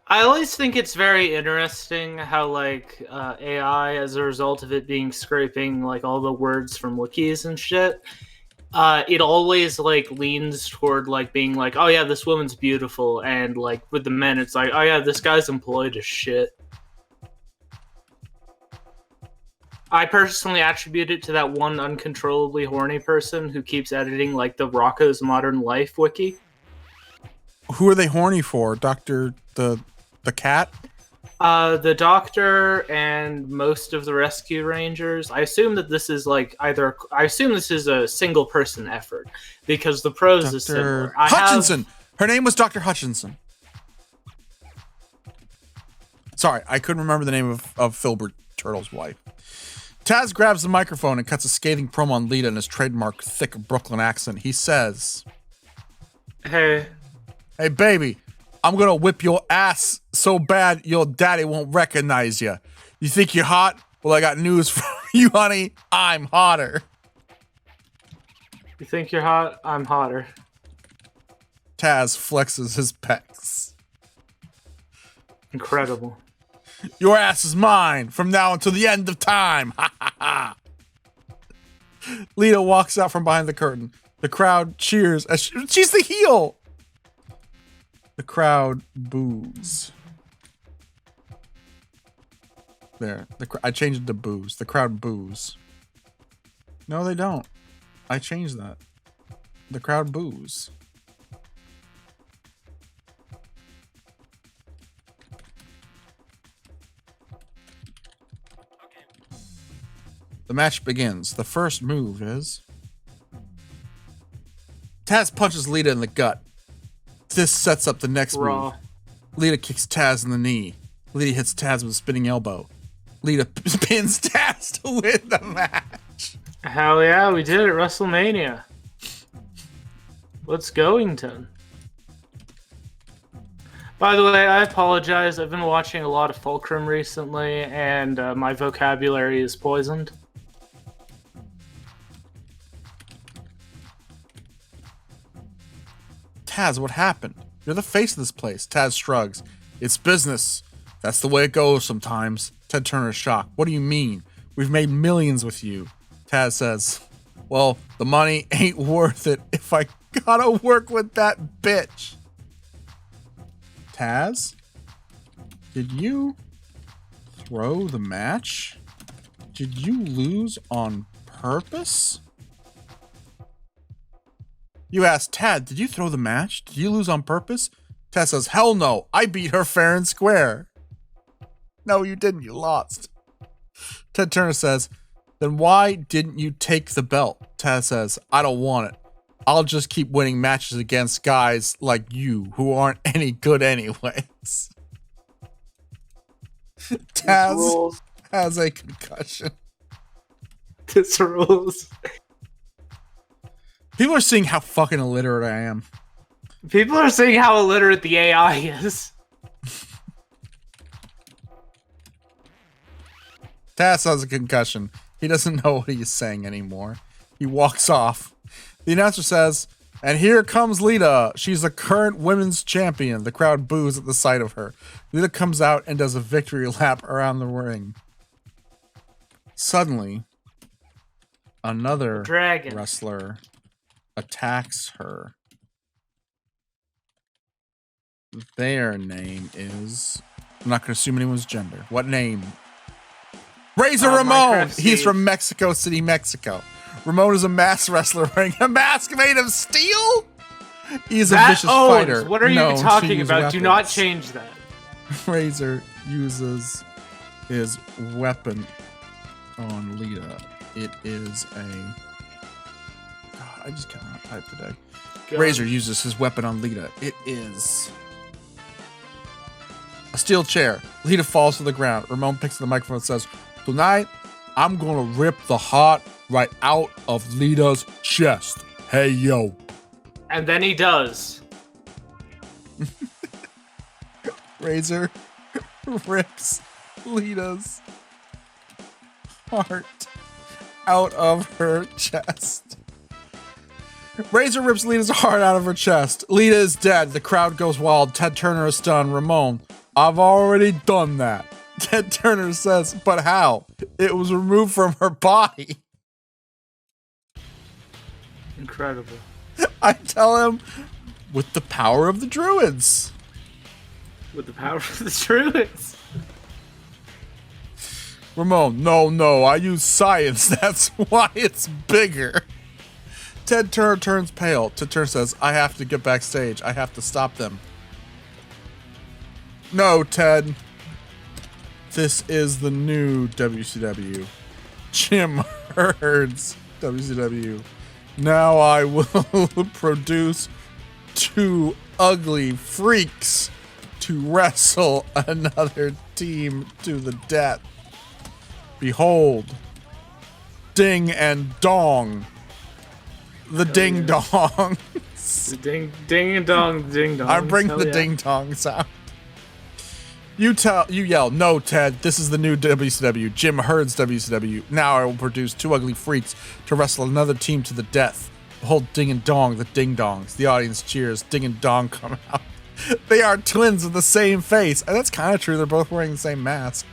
I always think it's very interesting how, like, AI, as a result of it being scraping, like, all the words from wikis and shit, it always, like, leans toward, like, being like, oh, yeah, this woman's beautiful, and, like, with the men, it's like, oh, yeah, this guy's employed as shit. I personally attribute it to that one uncontrollably horny person who keeps editing, like, the Rocco's Modern Life wiki. Who are they horny for? Dr. The cat? The doctor and most of the rescue rangers. I assume that this is like I assume this is a single person effort because the prose is similar. Hutchinson! Her name was Dr. Hutchinson. Sorry, I couldn't remember the name of Filbert Turtle's wife. Taz grabs the microphone and cuts a scathing promo on Lita in his trademark thick Brooklyn accent. He says, Hey baby, I'm gonna whip your ass so bad your daddy won't recognize you. You think you're hot? Well, I got news for you, honey. I'm hotter. You think you're hot? I'm hotter. Taz flexes his pecs. Incredible. Your ass is mine from now until the end of time. Ha ha ha. Lita walks out from behind the curtain. The crowd cheers as she's the heel. The crowd boos. There. I changed it to boos. The crowd boos. No, they don't. I changed that. The crowd boos. The match begins. The first move is... Taz punches Lita in the gut. This sets up the next move. Lita kicks Taz in the knee. Lita hits Taz with a spinning elbow. Lita pins Taz to win the match. Hell yeah, we did it. WrestleMania. Let's Goington. By the way, I apologize. I've been watching a lot of Fulcrum recently, and my vocabulary is poisoned. Taz, what happened? You're the face of this place. Taz shrugs. It's business. That's the way it goes sometimes. Ted Turner's shocked. What do you mean? We've made millions with you. Taz says, well, the money ain't worth it if I gotta work with that bitch. Taz? Did you throw the match? Did you lose on purpose? You asked Tad, did you throw the match? Did you lose on purpose? Taz says, hell no, I beat her fair and square. No, you didn't, you lost. Ted Turner says, then why didn't you take the belt? Taz says, I don't want it. I'll just keep winning matches against guys like you who aren't any good anyways. Taz has a concussion. This rules. People are seeing how fucking illiterate I am. People are seeing how illiterate the AI is. Taz has a concussion. He doesn't know what he's saying anymore. He walks off. The announcer says, and here comes Lita. She's the current women's champion. The crowd boos at the sight of her. Lita comes out and does a victory lap around the ring. Suddenly, another wrestler attacks her. Their name is... I'm not going to assume anyone's gender. What name? Razor Ramon! He's from Mexico City, Mexico. Ramon is a masked wrestler wearing a mask made of steel? He's a vicious fighter. What are you talking about? Weapons. Do not change that. Razor uses his weapon on Lita. It is a... God, I just cannot type today. Razor uses his weapon on Lita. It is... a steel chair. Lita falls to the ground. Ramon picks up the microphone and says, tonight, I'm gonna rip the heart right out of Lita's chest. Hey, yo. And then he does. Razor rips Lita's heart out of her chest. Razor rips Lita's heart out of her chest. Lita is dead. The crowd goes wild. Ted Turner is stunned. Ramon, I've already done that. Ted Turner says, but how? It was removed from her body. Incredible. I tell him, with the power of the druids. With the power of the druids. Ramon, no, I use science. That's why it's bigger. Ted Turner turns pale. Ted Turner says, I have to get backstage. I have to stop them. No, Ted. This is the new WCW. Jim Herd's WCW. Now I will produce two ugly freaks to wrestle another team to the death. Behold, Ding and Dong. The Ding Dongs. The ding and dong, ding dong. I bring the ding dongs out. You yell, no, Ted, this is the new WCW, Jim Herd's WCW. Now I will produce two ugly freaks to wrestle another team to the death. Behold, Ding and Dong, the Ding Dongs. The audience cheers. Ding and Dong come out. They are twins with the same face. And that's kind of true. They're both wearing the same mask.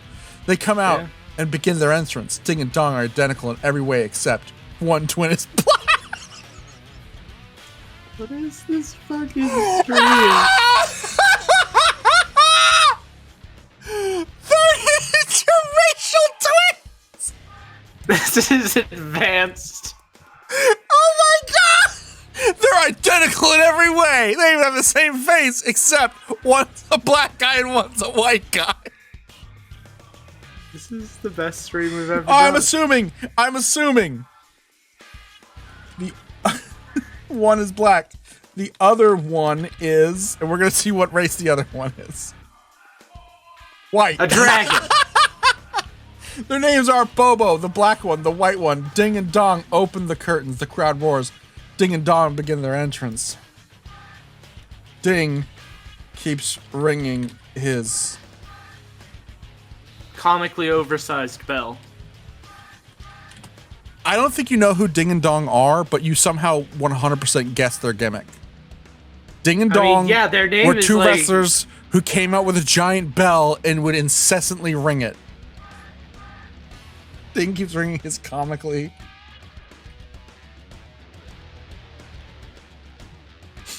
They come out and begin their entrance. Ding and Dong are identical in every way except one twin is black. What is this fucking stream? Third interracial This is advanced. Oh my god! They're identical in every way. They even have the same face, except one's a black guy and one's a white guy. This is the best stream we've ever I'm done. I'm assuming. The one is black. The other one is, and we're gonna see what race the other one is. White. A dragon. Their names are Bobo, the black one, the white one. Ding and Dong open the curtains. The crowd roars. Ding and Dong begin their entrance. Ding keeps ringing his Comically oversized bell. I don't think you know who Ding and Dong are, but you somehow 100% guess their gimmick. Ding and Dong yeah, their name were is two like... wrestlers who came out with a giant bell and would incessantly ring it. Ding keeps ringing his comically.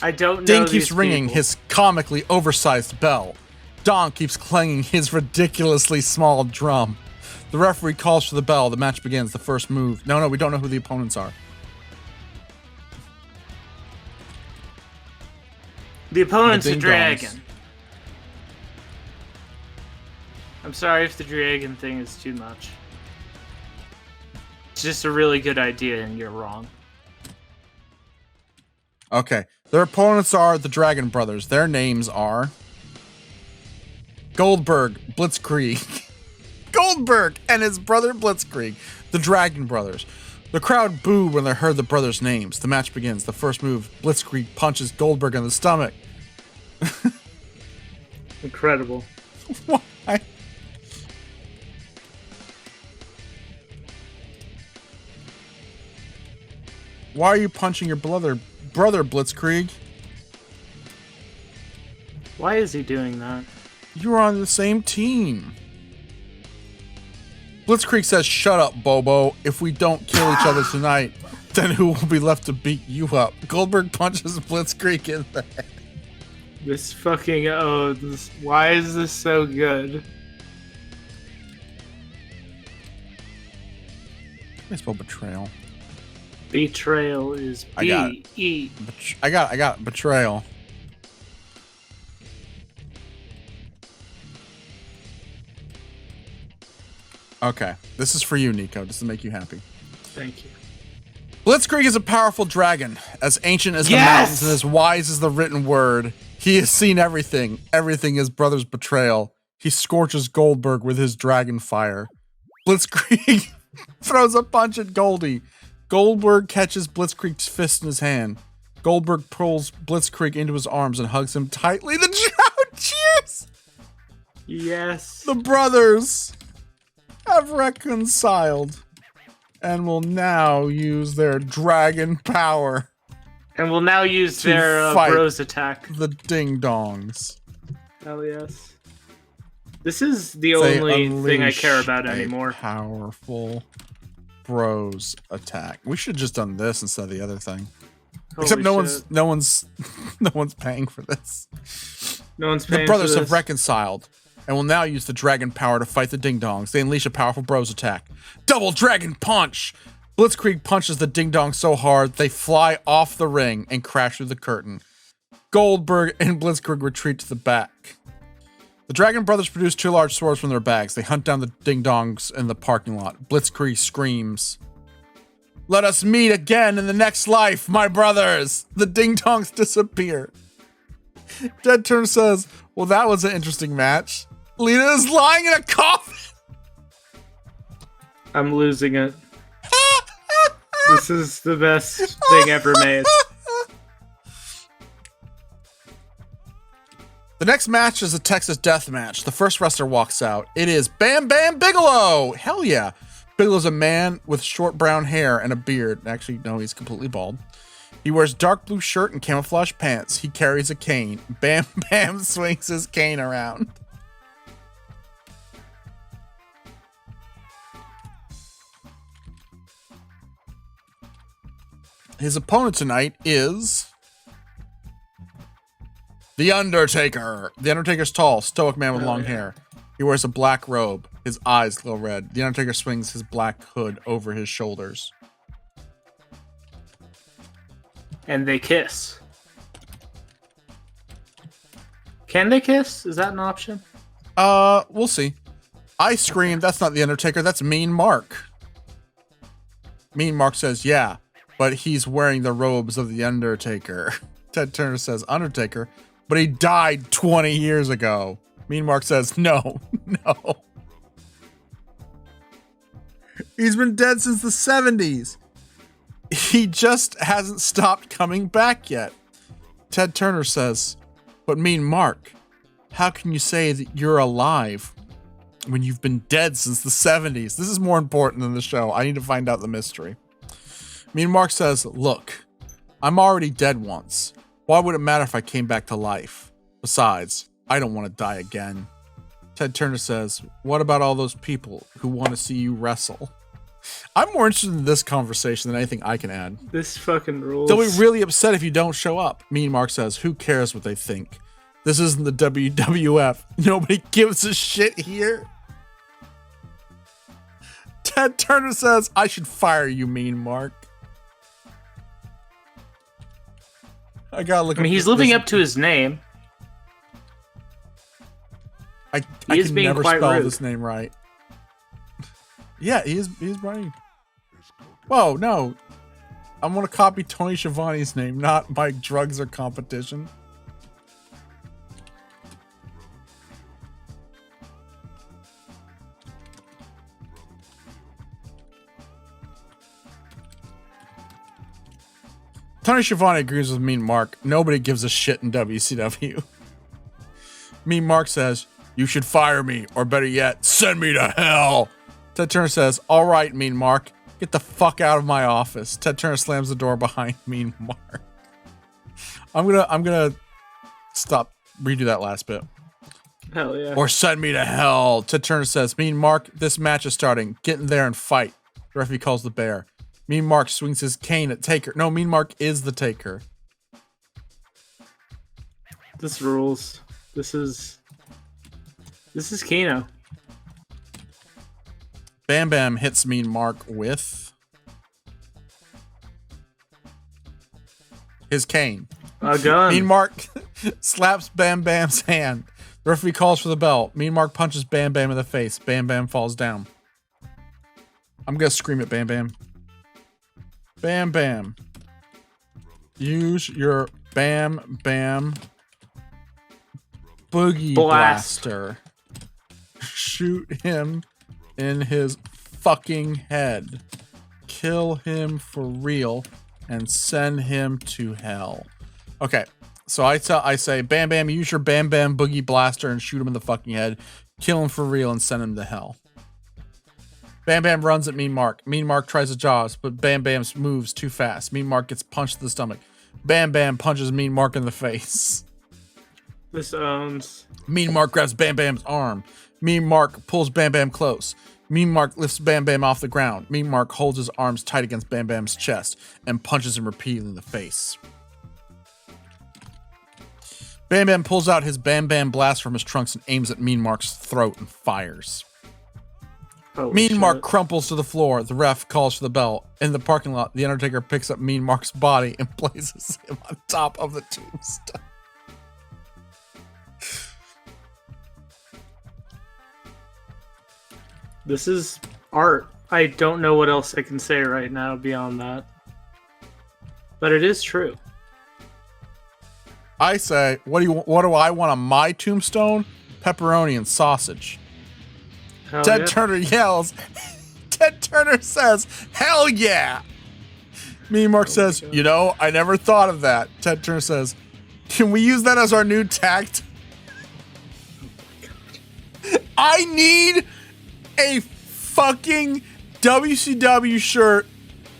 I don't know. Ding keeps these ringing people. his comically oversized bell. Dong keeps clanging his ridiculously small drum. The referee calls for the bell. The match begins. The first move. No, we don't know who the opponents are. The opponent's a Ding dragon. Dongs. I'm sorry if the dragon thing is too much. It's just a really good idea and you're wrong. Okay. Their opponents are the Dragon Brothers. Their names are Goldberg, Blitzkrieg. Goldberg and his brother Blitzkrieg, the Dragon Brothers. The crowd booed when they heard the brothers' names. The match begins. The first move, Blitzkrieg punches Goldberg in the stomach. Incredible. Why? Why are you punching your brother, Blitzkrieg? Why is he doing that? You were on the same team. Blitzkrieg says, "Shut up, Bobo. If we don't kill each other tonight, then who will be left to beat you up?" Goldberg punches Blitzkrieg in the head. This fucking why is this so good? I spell betrayal. Betrayal is I got it. B-E. I got it. Betrayal. Okay, this is for you, Nico. This will make you happy. Thank you. Blitzkrieg is a powerful dragon, as ancient as the Yes! mountains and as wise as the written word. He has seen everything. Everything is brother's betrayal. He scorches Goldberg with his dragon fire. Blitzkrieg throws a punch at Goldie. Goldberg catches Blitzkrieg's fist in his hand. Goldberg pulls Blitzkrieg into his arms and hugs him tightly. The crowd cheers! Yes. The brothers have reconciled and will now use their dragon power. And we'll now use to their fight bros attack. The Ding Dongs. Hell yes. This is the They only thing I care unleash about a anymore. Powerful bros attack. We should have just done this instead of the other thing. Holy Except no shit. one's paying for this. No one's paying The brothers for have this. reconciled and will now use the dragon power to fight the Ding Dongs. They unleash a powerful bros attack. Double dragon punch! Blitzkrieg punches the Ding Dong so hard they fly off the ring and crash through the curtain. Goldberg and Blitzkrieg retreat to the back. The Dragon Brothers produce two large swords from their bags. They hunt down the Ding Dongs in the parking lot. Blitzkrieg screams, "Let us meet again in the next life, my brothers!" The Ding Dongs disappear. Dead Turn says, "Well, that was an interesting match. Lita is lying in a coffin." I'm losing it. This is the best thing ever made. The next match is a Texas Death Match. The first wrestler walks out. It is Bam Bam Bigelow. Hell yeah. Bigelow's a man with short brown hair and a beard. Actually, no, he's completely bald. He wears dark blue shirt and camouflage pants. He carries a cane. Bam Bam swings his cane around. His opponent tonight is The Undertaker. The Undertaker's tall, stoic man with long hair. He wears a black robe. His eyes glow red. The Undertaker swings his black hood over his shoulders. And they kiss. Can they kiss? Is that an option? We'll see. I scream, that's not the Undertaker, that's Mean Mark. Mean Mark says, yeah, but he's wearing the robes of the Undertaker. Ted Turner says, Undertaker, but he died 20 years ago. Mean Mark says, no. He's been dead since the 70s. He just hasn't stopped coming back yet. Ted Turner says, but Mean Mark, how can you say that you're alive when you've been dead since the 70s? This is more important than the show. I need to find out the mystery. Mean Mark says, look, I'm already dead once. Why would it matter if I came back to life? Besides, I don't want to die again. Ted Turner says, what about all those people who want to see you wrestle? I'm more interested in this conversation than anything I can add. This fucking rules. They'll be really upset if you don't show up. Mean Mark says, who cares what they think? This isn't the WWF. Nobody gives a shit here. Ted Turner says, I should fire you, Mean Mark. I gotta look. I mean, he's living up to his name. I is can being never quite spell rude. this name right. Yeah, he's right. Whoa, no. I want to copy Tony Schiavone's name, not Mike Drugs or Competition. Tony Schiavone agrees with Mean Mark. Nobody gives a shit in WCW. Mean Mark says, you should fire me, or better yet, send me to hell. Ted Turner says, all right, Mean Mark, get the fuck out of my office. Ted Turner slams the door behind Mean Mark. I'm gonna redo that last bit. Hell yeah. Or send me to hell. Ted Turner says, Mean Mark, this match is starting. Get in there and fight. The referee calls the bear. Mean Mark swings his cane at Taker. No, Mean Mark is the Taker. This rules. This is Kano. Bam Bam hits Mean Mark with his cane. A gun. Mean Mark slaps Bam Bam's hand. The referee calls for the bell. Mean Mark punches Bam Bam in the face. Bam Bam falls down. I'm gonna scream at Bam Bam. Bam Bam. Use your Bam Bam Boogie Blaster. Shoot him in his fucking head. Kill him for real and send him to hell. Okay, so I say, Bam Bam, use your Bam Bam Boogie Blaster and shoot him in the fucking head. Kill him for real and send him to hell. Bam Bam runs at Mean Mark. Mean Mark tries to jaws, but Bam Bam moves too fast. Mean Mark gets punched in the stomach. Bam Bam punches Mean Mark in the face. This owns. Mean Mark grabs Bam Bam's arm. Mean Mark pulls Bam Bam close. Mean Mark lifts Bam Bam off the ground. Mean Mark holds his arms tight against Bam Bam's chest and punches him repeatedly in the face. Bam Bam pulls out his Bam Bam blast from his trunks and aims at Mean Mark's throat and fires. Holy Mean shit. Mark crumples to the floor. The ref calls for the bell. In the parking lot, the Undertaker picks up Mean Mark's body and places him on top of the tombstone. This is art. I don't know what else I can say right now beyond that. But it is true. I say, what do I want on my tombstone? Pepperoni and sausage. Hell Ted yeah. Turner yells. Ted Turner says, hell yeah. Mean Mark says, God. you know, I never thought of that. Ted Turner says, can we use that as our new tact? I need a fucking WCW shirt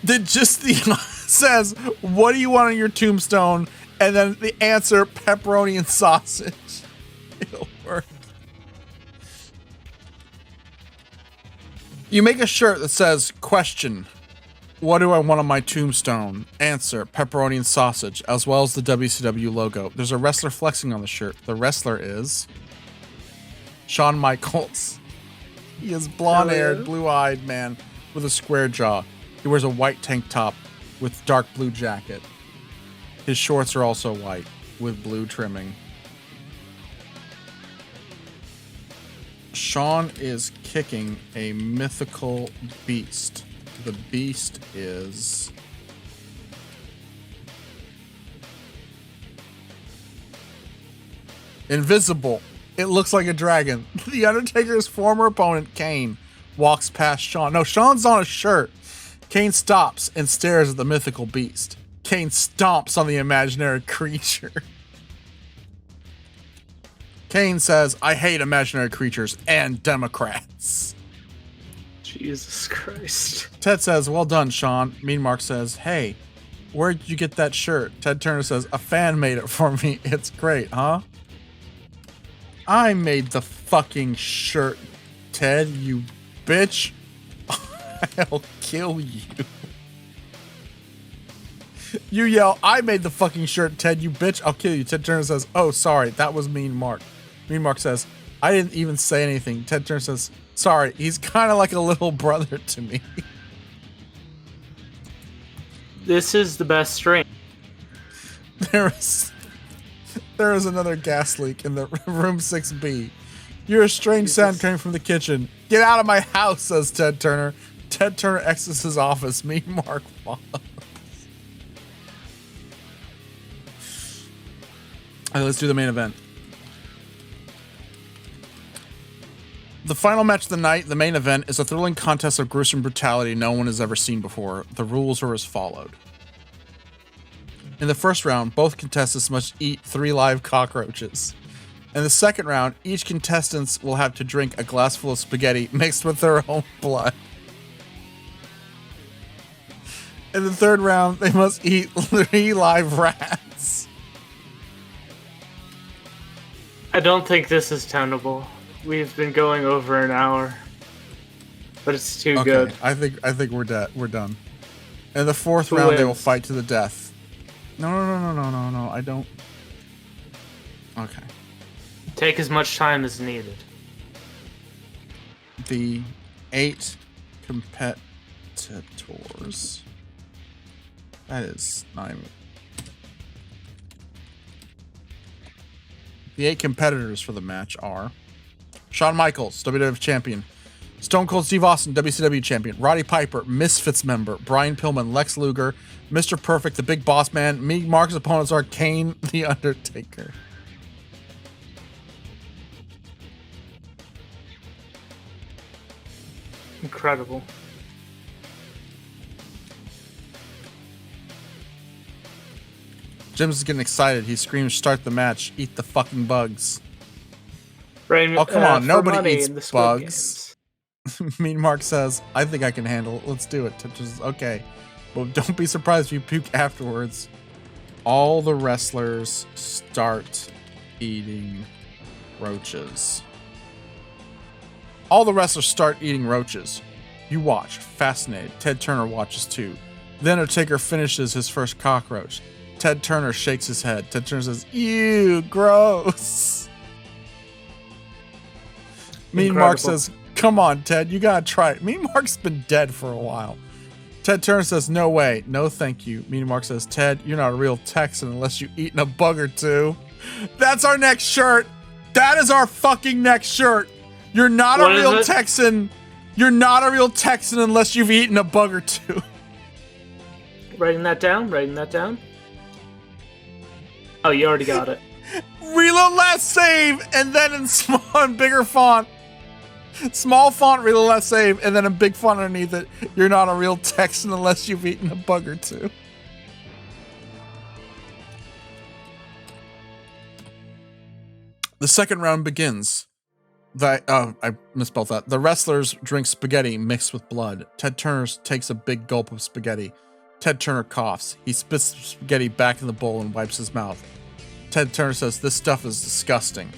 that just says, what do you want on your tombstone? And then the answer, pepperoni and sausage. It'll work. You make a shirt that says, question, what do I want on my tombstone? Answer, pepperoni and sausage, as well as the WCW logo. There's a wrestler flexing on the shirt. The wrestler is Shawn Michaels. He is blonde-haired, Oh, yeah. blue-eyed man with a square jaw. He wears a white tank top with dark blue jacket. His shorts are also white with blue trimming. Sean is kicking a mythical beast. The beast is... invisible. It looks like a dragon. The Undertaker's former opponent, Kane, walks past Sean. No, Sean's on a shirt. Kane stops and stares at the mythical beast. Kane stomps on the imaginary creature. Kane says, I hate imaginary creatures and Democrats. Jesus Christ. Ted says, well done, Sean. Mean Mark says, hey, where'd you get that shirt? Ted Turner says, a fan made it for me. It's great, huh? I made the fucking shirt, Ted, you bitch. I'll kill you. You yell, I made the fucking shirt, Ted, you bitch. I'll kill you. Ted Turner says, oh, sorry. That was Mean Mark. Mean Mark says, I didn't even say anything. Ted Turner says, sorry. He's kind of like a little brother to me. This is the best string. There is another gas leak in the room 6B. You're a strange sound coming from the kitchen. Get out of my house, says Ted Turner. Ted Turner exits his office. Mean Mark follows. All right, let's do the main event. The final match of the night, the main event, is a thrilling contest of gruesome brutality no one has ever seen before. The rules are as followed. In the first round, both contestants must eat 3 live cockroaches. In the second round, each contestant will have to drink a glass full of spaghetti mixed with their own blood. In the third round, they must eat 3 live rats. I don't think this is tenable. We've been going over an hour, but it's too good. I think we're dead. We're done. In the fourth Who round, they will wins? fight to the death. No. I don't. Okay. Take as much time as needed. The 8 competitors. That is not even. The 8 competitors for the match are Shawn Michaels, WWF Champion, Stone Cold Steve Austin, WCW Champion, Roddy Piper, Misfits member, Brian Pillman, Lex Luger, Mr. Perfect, the Big Boss Man. Mean Mark's opponents are Kane, The Undertaker. Incredible. Jim's getting excited. He screams, start the match. Eat the fucking bugs. Brain, Oh, come on. for Nobody money eats in the Squid bugs. Games. Mean Mark says, I think I can handle it. Let's do it. Touches, okay. But don't be surprised if you puke afterwards. All the wrestlers start eating roaches. All the wrestlers start eating roaches. You watch, fascinated. Ted Turner watches too. The Undertaker finishes his first cockroach. Ted Turner shakes his head. Ted Turner says, ew, gross. Mean Mark Incredible. says, come on, Ted, you gotta try it. Mean Mark's been dead for a while. Ted Turner says, no way, no thank you. Mean Mark says, Ted, you're not a real Texan unless you've eaten a bug or two. That's our next shirt. That is our fucking next shirt. You're not What a is real it? Texan. You're not a real Texan unless you've eaten a bug or two. Writing that down. Oh, you already got it. Reload last save, and then in small and bigger font. Small font, reload last save, and then a big font underneath it. You're not a real Texan unless you've eaten a bug or two. The second round begins. I misspelled that. The wrestlers drink spaghetti mixed with blood. Ted Turner takes a big gulp of spaghetti. Ted Turner coughs. He spits the spaghetti back in the bowl and wipes his mouth. Ted Turner says, this stuff is disgusting.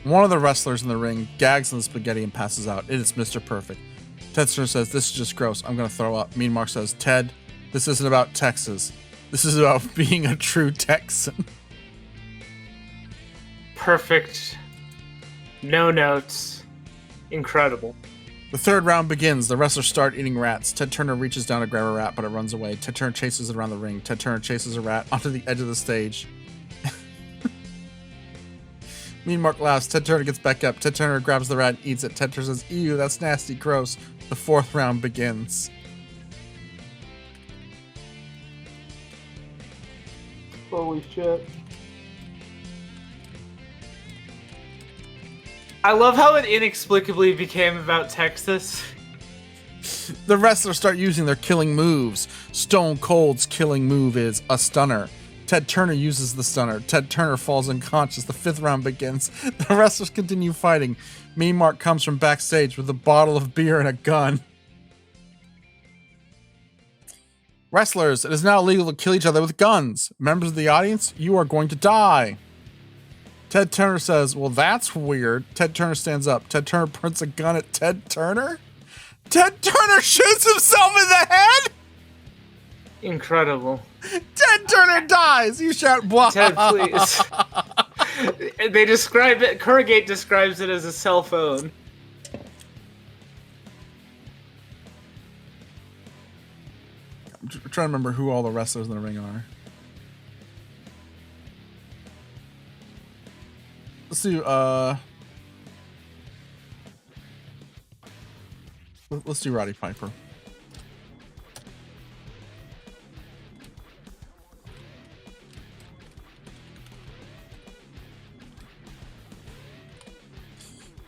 One of the wrestlers in the ring gags on the spaghetti and passes out. It is Mr. Perfect. Ted Turner says, this is just gross. I'm going to throw up. Mean Mark says, Ted, this isn't about Texas. This is about being a true Texan. Perfect No notes. Incredible. The third round begins. The wrestlers start eating rats. Ted Turner reaches down to grab a rat, but it runs away. Ted Turner chases it around the ring. Ted Turner chases a rat onto the edge of the stage. Mean Mark laughs. Ted Turner gets back up. Ted Turner grabs the rat and eats it. Ted Turner says, "Ew, that's nasty, gross." The fourth round begins. Holy shit. I love how it inexplicably became about Texas. The wrestlers start using their killing moves. Stone Cold's killing move is a stunner. Ted Turner uses the stunner. Ted Turner falls unconscious. The fifth round begins. The wrestlers continue fighting. Mean Mark comes from backstage with a bottle of beer and a gun. Wrestlers, it is now illegal to kill each other with guns. Members of the audience, you are going to die. Ted Turner says, "Well, that's weird." Ted Turner stands up. Ted Turner points a gun at Ted Turner. Ted Turner shoots himself in the head. Incredible. Ted Turner dies. You shout, "Blah." Ted, please. They describe it. Corrugate describes it as a cell phone. I'm trying to remember who all the wrestlers in the ring are. Let's do let's do Roddy Piper.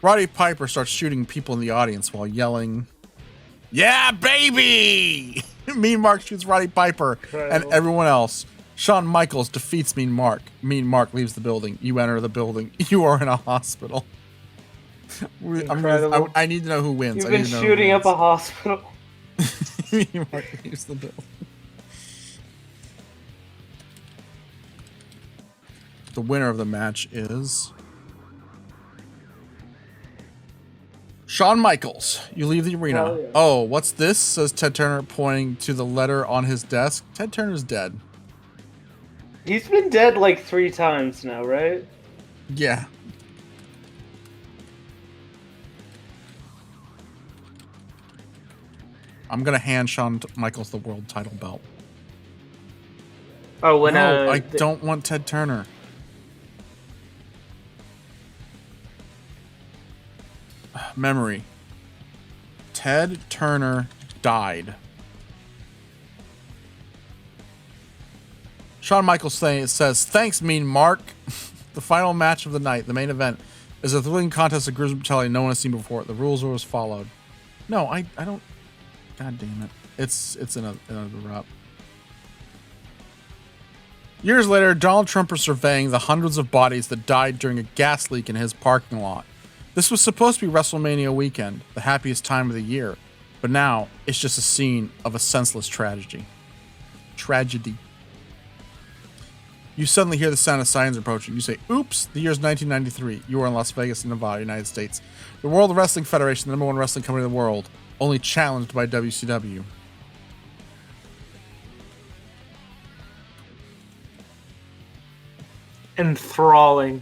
Roddy Piper starts shooting people in the audience while yelling, "Yeah, baby!" Mean Mark shoots Roddy Piper and everyone else. Shawn Michaels defeats Mean Mark. Mean Mark leaves the building. You enter the building. You are in a hospital. I need to know who wins. You've been shooting up a hospital. Mean Mark leaves the building. The winner of the match is Shawn Michaels. You leave the arena. Oh, yeah. Oh, what's this? Says Ted Turner, pointing to the letter on his desk. Ted Turner's dead. He's been dead like 3 times now, right? Yeah. I'm gonna hand Shawn Michaels the world title belt. Oh, when no, I don't want Ted Turner. Memory. Ted Turner died. Shawn Michaels says, "Thanks, Mean Mark." The final match of the night, the main event, is a thrilling contest of gruesome brutality no one has seen before. The rules were as followed. No, I don't. God damn it! It's another up. Years later, Donald Trump is surveying the hundreds of bodies that died during a gas leak in his parking lot. This was supposed to be WrestleMania weekend, the happiest time of the year, but now it's just a scene of a senseless tragedy. You suddenly hear the sound of sirens approaching. You say, "Oops, the year's 1993. You are in Las Vegas, Nevada, United States. The World Wrestling Federation, the #1 wrestling company in the world, only challenged by WCW. Enthralling.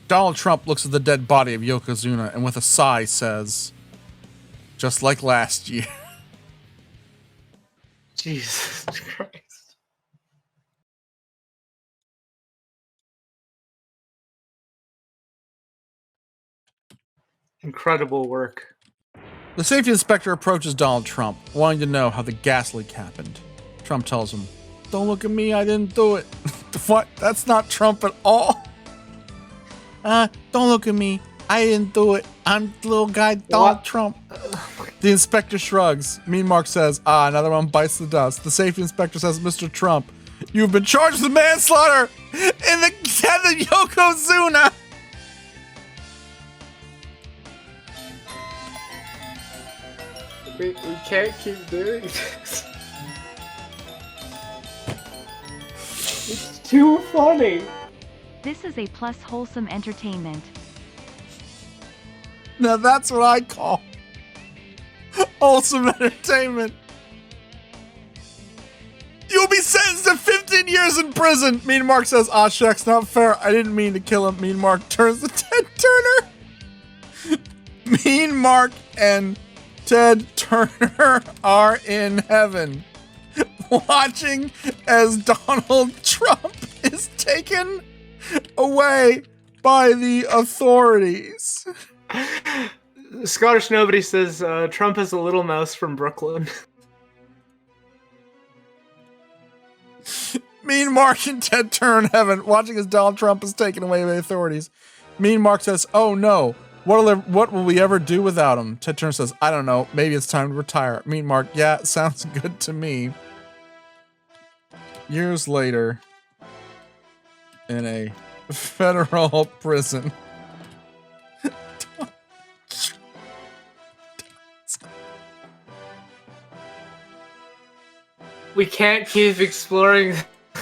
Donald Trump looks at the dead body of Yokozuna and with a sigh says, "Just like last year." Jesus Christ. Incredible work. The safety inspector approaches Donald Trump, wanting to know how the gas leak happened. Trump tells him, "Don't look at me, I didn't do it." What? That's not Trump at all. Don't look at me. I didn't do it. I'm the little guy, Donald Trump. The inspector shrugs. Mean Mark says, another one bites the dust. The safety inspector says, "Mr. Trump, you've been charged with manslaughter in the death of Yokozuna." We can't keep doing this. It's too funny. This is a plus wholesome entertainment. Now that's what I call wholesome entertainment. You'll be sentenced to 15 15 years in prison. Mean Mark says, "Aw, shucks, not fair. I didn't mean to kill him." Mean Mark turns to Ted Turner. Mean Mark and Ted Turner are in heaven, watching as Donald Trump is taken away by the authorities. Scottish Nobody says Trump is a little mouse from Brooklyn. Mean Mark and Ted Turner in heaven, watching as Donald Trump is taken away by the authorities. Mean Mark says, "Oh no, what will we ever do without him?" Ted Turner says, "I don't know, maybe it's time to retire." Mean Mark, "Yeah, sounds good to me." Years later, in a federal prison. We can't keep exploring.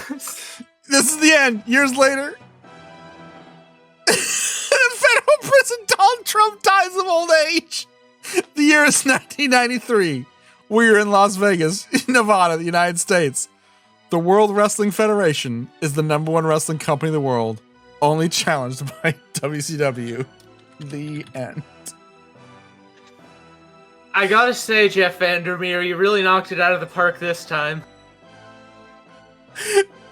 This is the end. Years later, in a federal prison, Donald Trump dies of old age. The year is 1993. We're in Las Vegas, Nevada, the United States. The World Wrestling Federation is the #1 wrestling company in the world, only challenged by WCW. The end. I gotta say, Jeff Vandermeer, you really knocked it out of the park this time.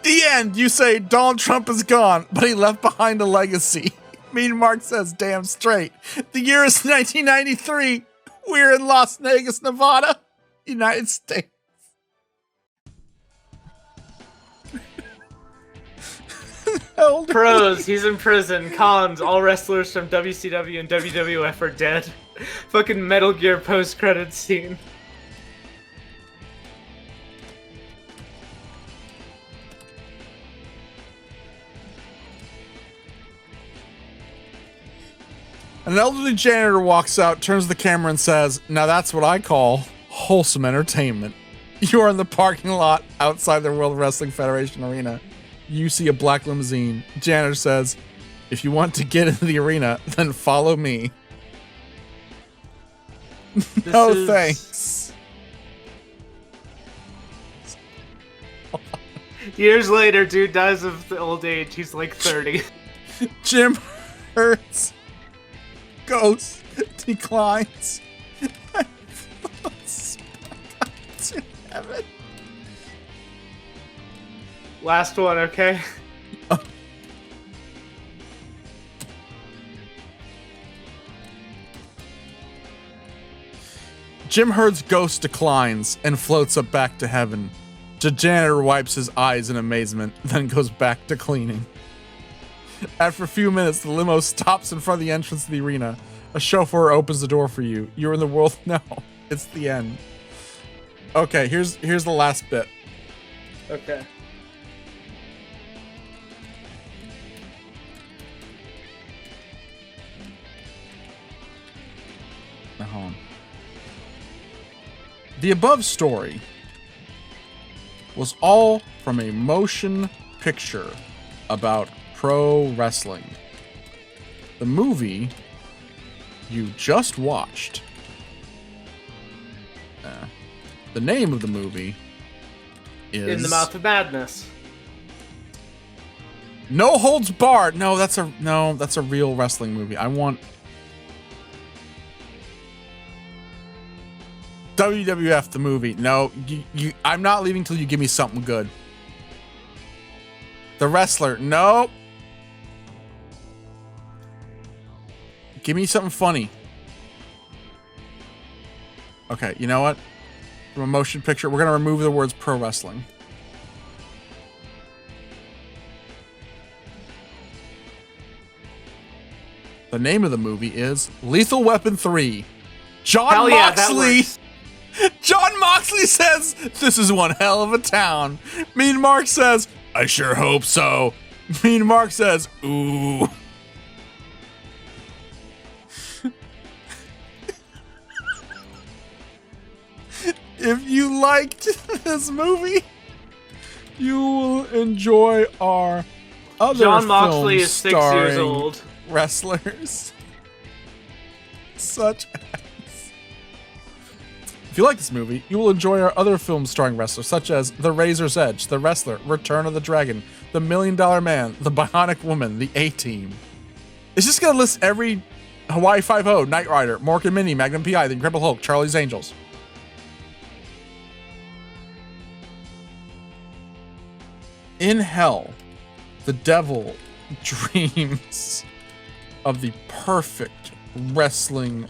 The end. You say Donald Trump is gone, but he left behind a legacy. Mean Mark says, "Damn straight." The year is 1993. We're in Las Vegas, Nevada, United States. Pros, he's in prison. Cons, all wrestlers from WCW and WWF are dead. Fucking Metal Gear post-credit scene. An elderly janitor walks out, turns to the camera and says, "Now that's what I call wholesome entertainment." You are in the parking lot outside the World Wrestling Federation arena. You see a black limousine. Janitor says, "If you want to get into the arena, then follow me." No thanks. Years later, dude dies of the old age. He's like 30. Jim hurts. Goes. Declines. To heaven. Last one, okay? Jim Hurd's ghost declines and floats up back to heaven. The janitor wipes his eyes in amazement, then goes back to cleaning. After a few minutes, the limo stops in front of the entrance to the arena. A chauffeur opens the door for you. You're in the world. No, it's the end. Okay, here's the last bit. Okay. Now, hold on. The above story was all from a motion picture about pro wrestling. The movie you just watched, the name of the movie is In the Mouth of Madness. No Holds Barred. No, that's a real wrestling movie. I want WWF the movie. No, I'm not leaving till you give me something good. The Wrestler. Nope. Give me something funny. Okay, you know what? From a motion picture, we're going to remove the words pro wrestling. The name of the movie is Lethal Weapon 3. John Moxley. John Moxley says, "This is one hell of a town." Mean Mark says, "I sure hope so." Mean Mark says, "Ooh." If you liked this movie, you will enjoy our other John Moxley films is 6 years starring old. Wrestlers such as If you like this movie, you will enjoy our other films starring wrestlers such as The Razor's Edge, The Wrestler, Return of the Dragon, The $1 Million Man, The Bionic Woman, The A-Team. It's just gonna list every Hawaii Five-0, Knight Rider, Mork and Minnie, Magnum P.I., The Incredible Hulk, Charlie's Angels. In hell, the devil dreams of the perfect wrestling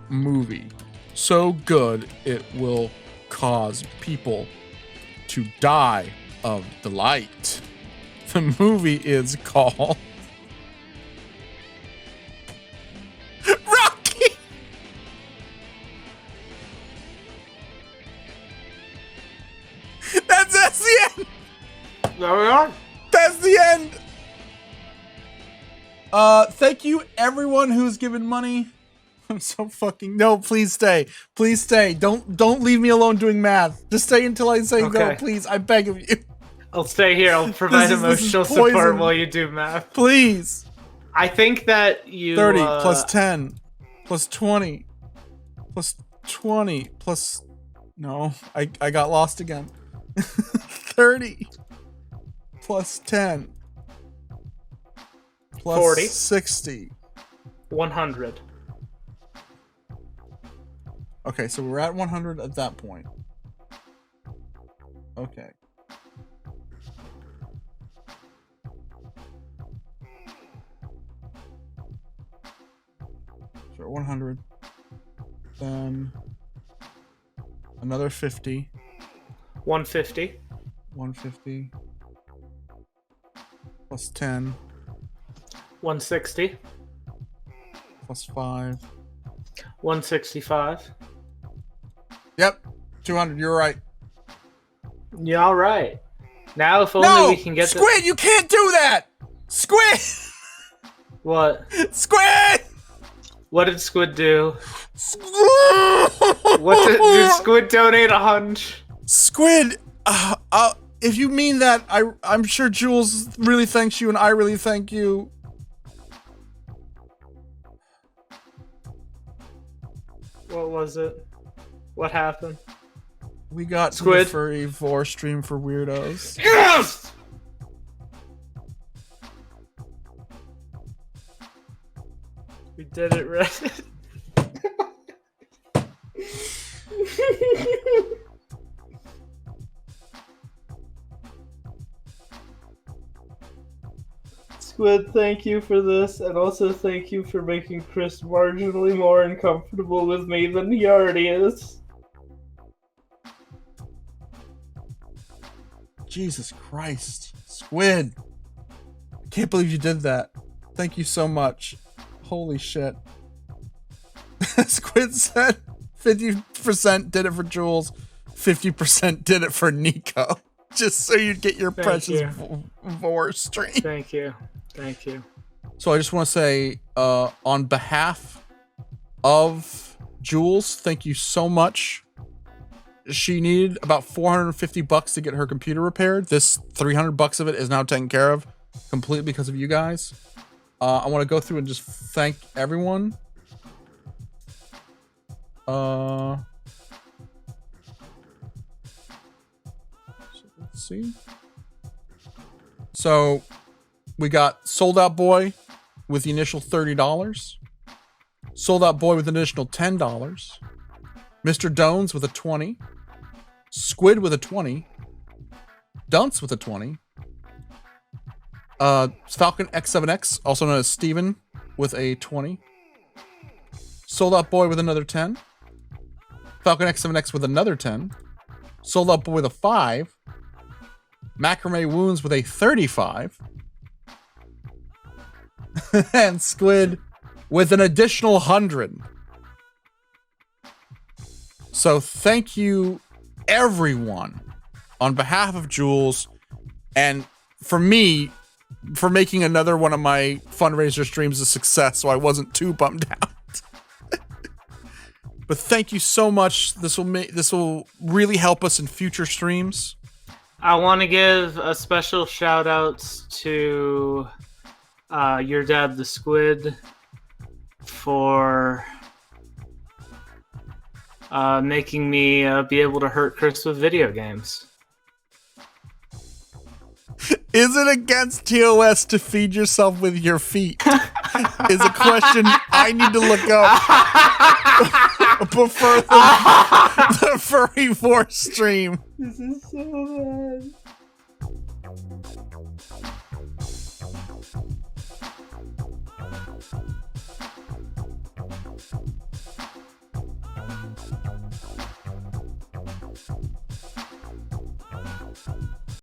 movie. So good it will cause people to die of delight. The movie is called Rocky. That's the end. There we are. That's the end. Thank you everyone who's given money. I'm so fucking no. Please stay. Please stay. Don't leave me alone doing math. Just stay until I say go. Please, I beg of you. I'll stay here. I'll provide emotional support while you do math. Please. I think that you 30 plus 10 plus 20 plus 20 plus. No, I got lost again. 30 plus 10 plus 40 60 100. Okay, so we're at 100 at that point. Okay. So we're at 100. Then another 50. 150. 150. Plus 10. 160. Plus 5. 165. Yep. 200. You're right. Yeah, all right. Now, if only we can get Squid, you can't do that! Squid! What? Squid! What did Squid do? What did Squid donate a hunch? Squid, if you mean that, I'm sure Jules really thanks you and I really thank you. What was it? What happened? We got Squid. the furry vor stream for weirdos. Yes! We did it right. Squid, thank you for this, and also thank you for making Chris marginally more uncomfortable with me than he already is. Jesus Christ. Squid. I can't believe you did that. Thank you so much. Holy shit. Squid said 50% did it for Jules, 50% did it for Nico. Just so you'd get your precious vor stream. Thank you. Thank you. So I just want to say, on behalf of Jules, thank you so much. She needed about $450 to get her computer repaired. This $300 of it is now taken care of completely because of you guys. I want to go through and just thank everyone. So let's see. So we got Sold Out Boy with the initial $30. Sold Out Boy with an additional $10. Mr. Dones with a 20. Squid with a 20. Dunce with a 20. Falcon X7X, also known as Steven, with a 20. Sold Out Boy with another 10. Falcon X7X with another 10. Sold Out Boy with a 5. Macrame Wounds with a 35. And Squid with an additional 100. So thank you, everyone, on behalf of Jules, and for me, for making another one of my fundraiser streams a success, so I wasn't too bummed out. But thank you so much. This will really help us in future streams. I want to give a special shout outs to your dad, the Squid, for making me be able to hurt Chris with video games. Is it against TOS to feed yourself with your feet? Is a question I need to look up before the Furry Force stream. This is so bad.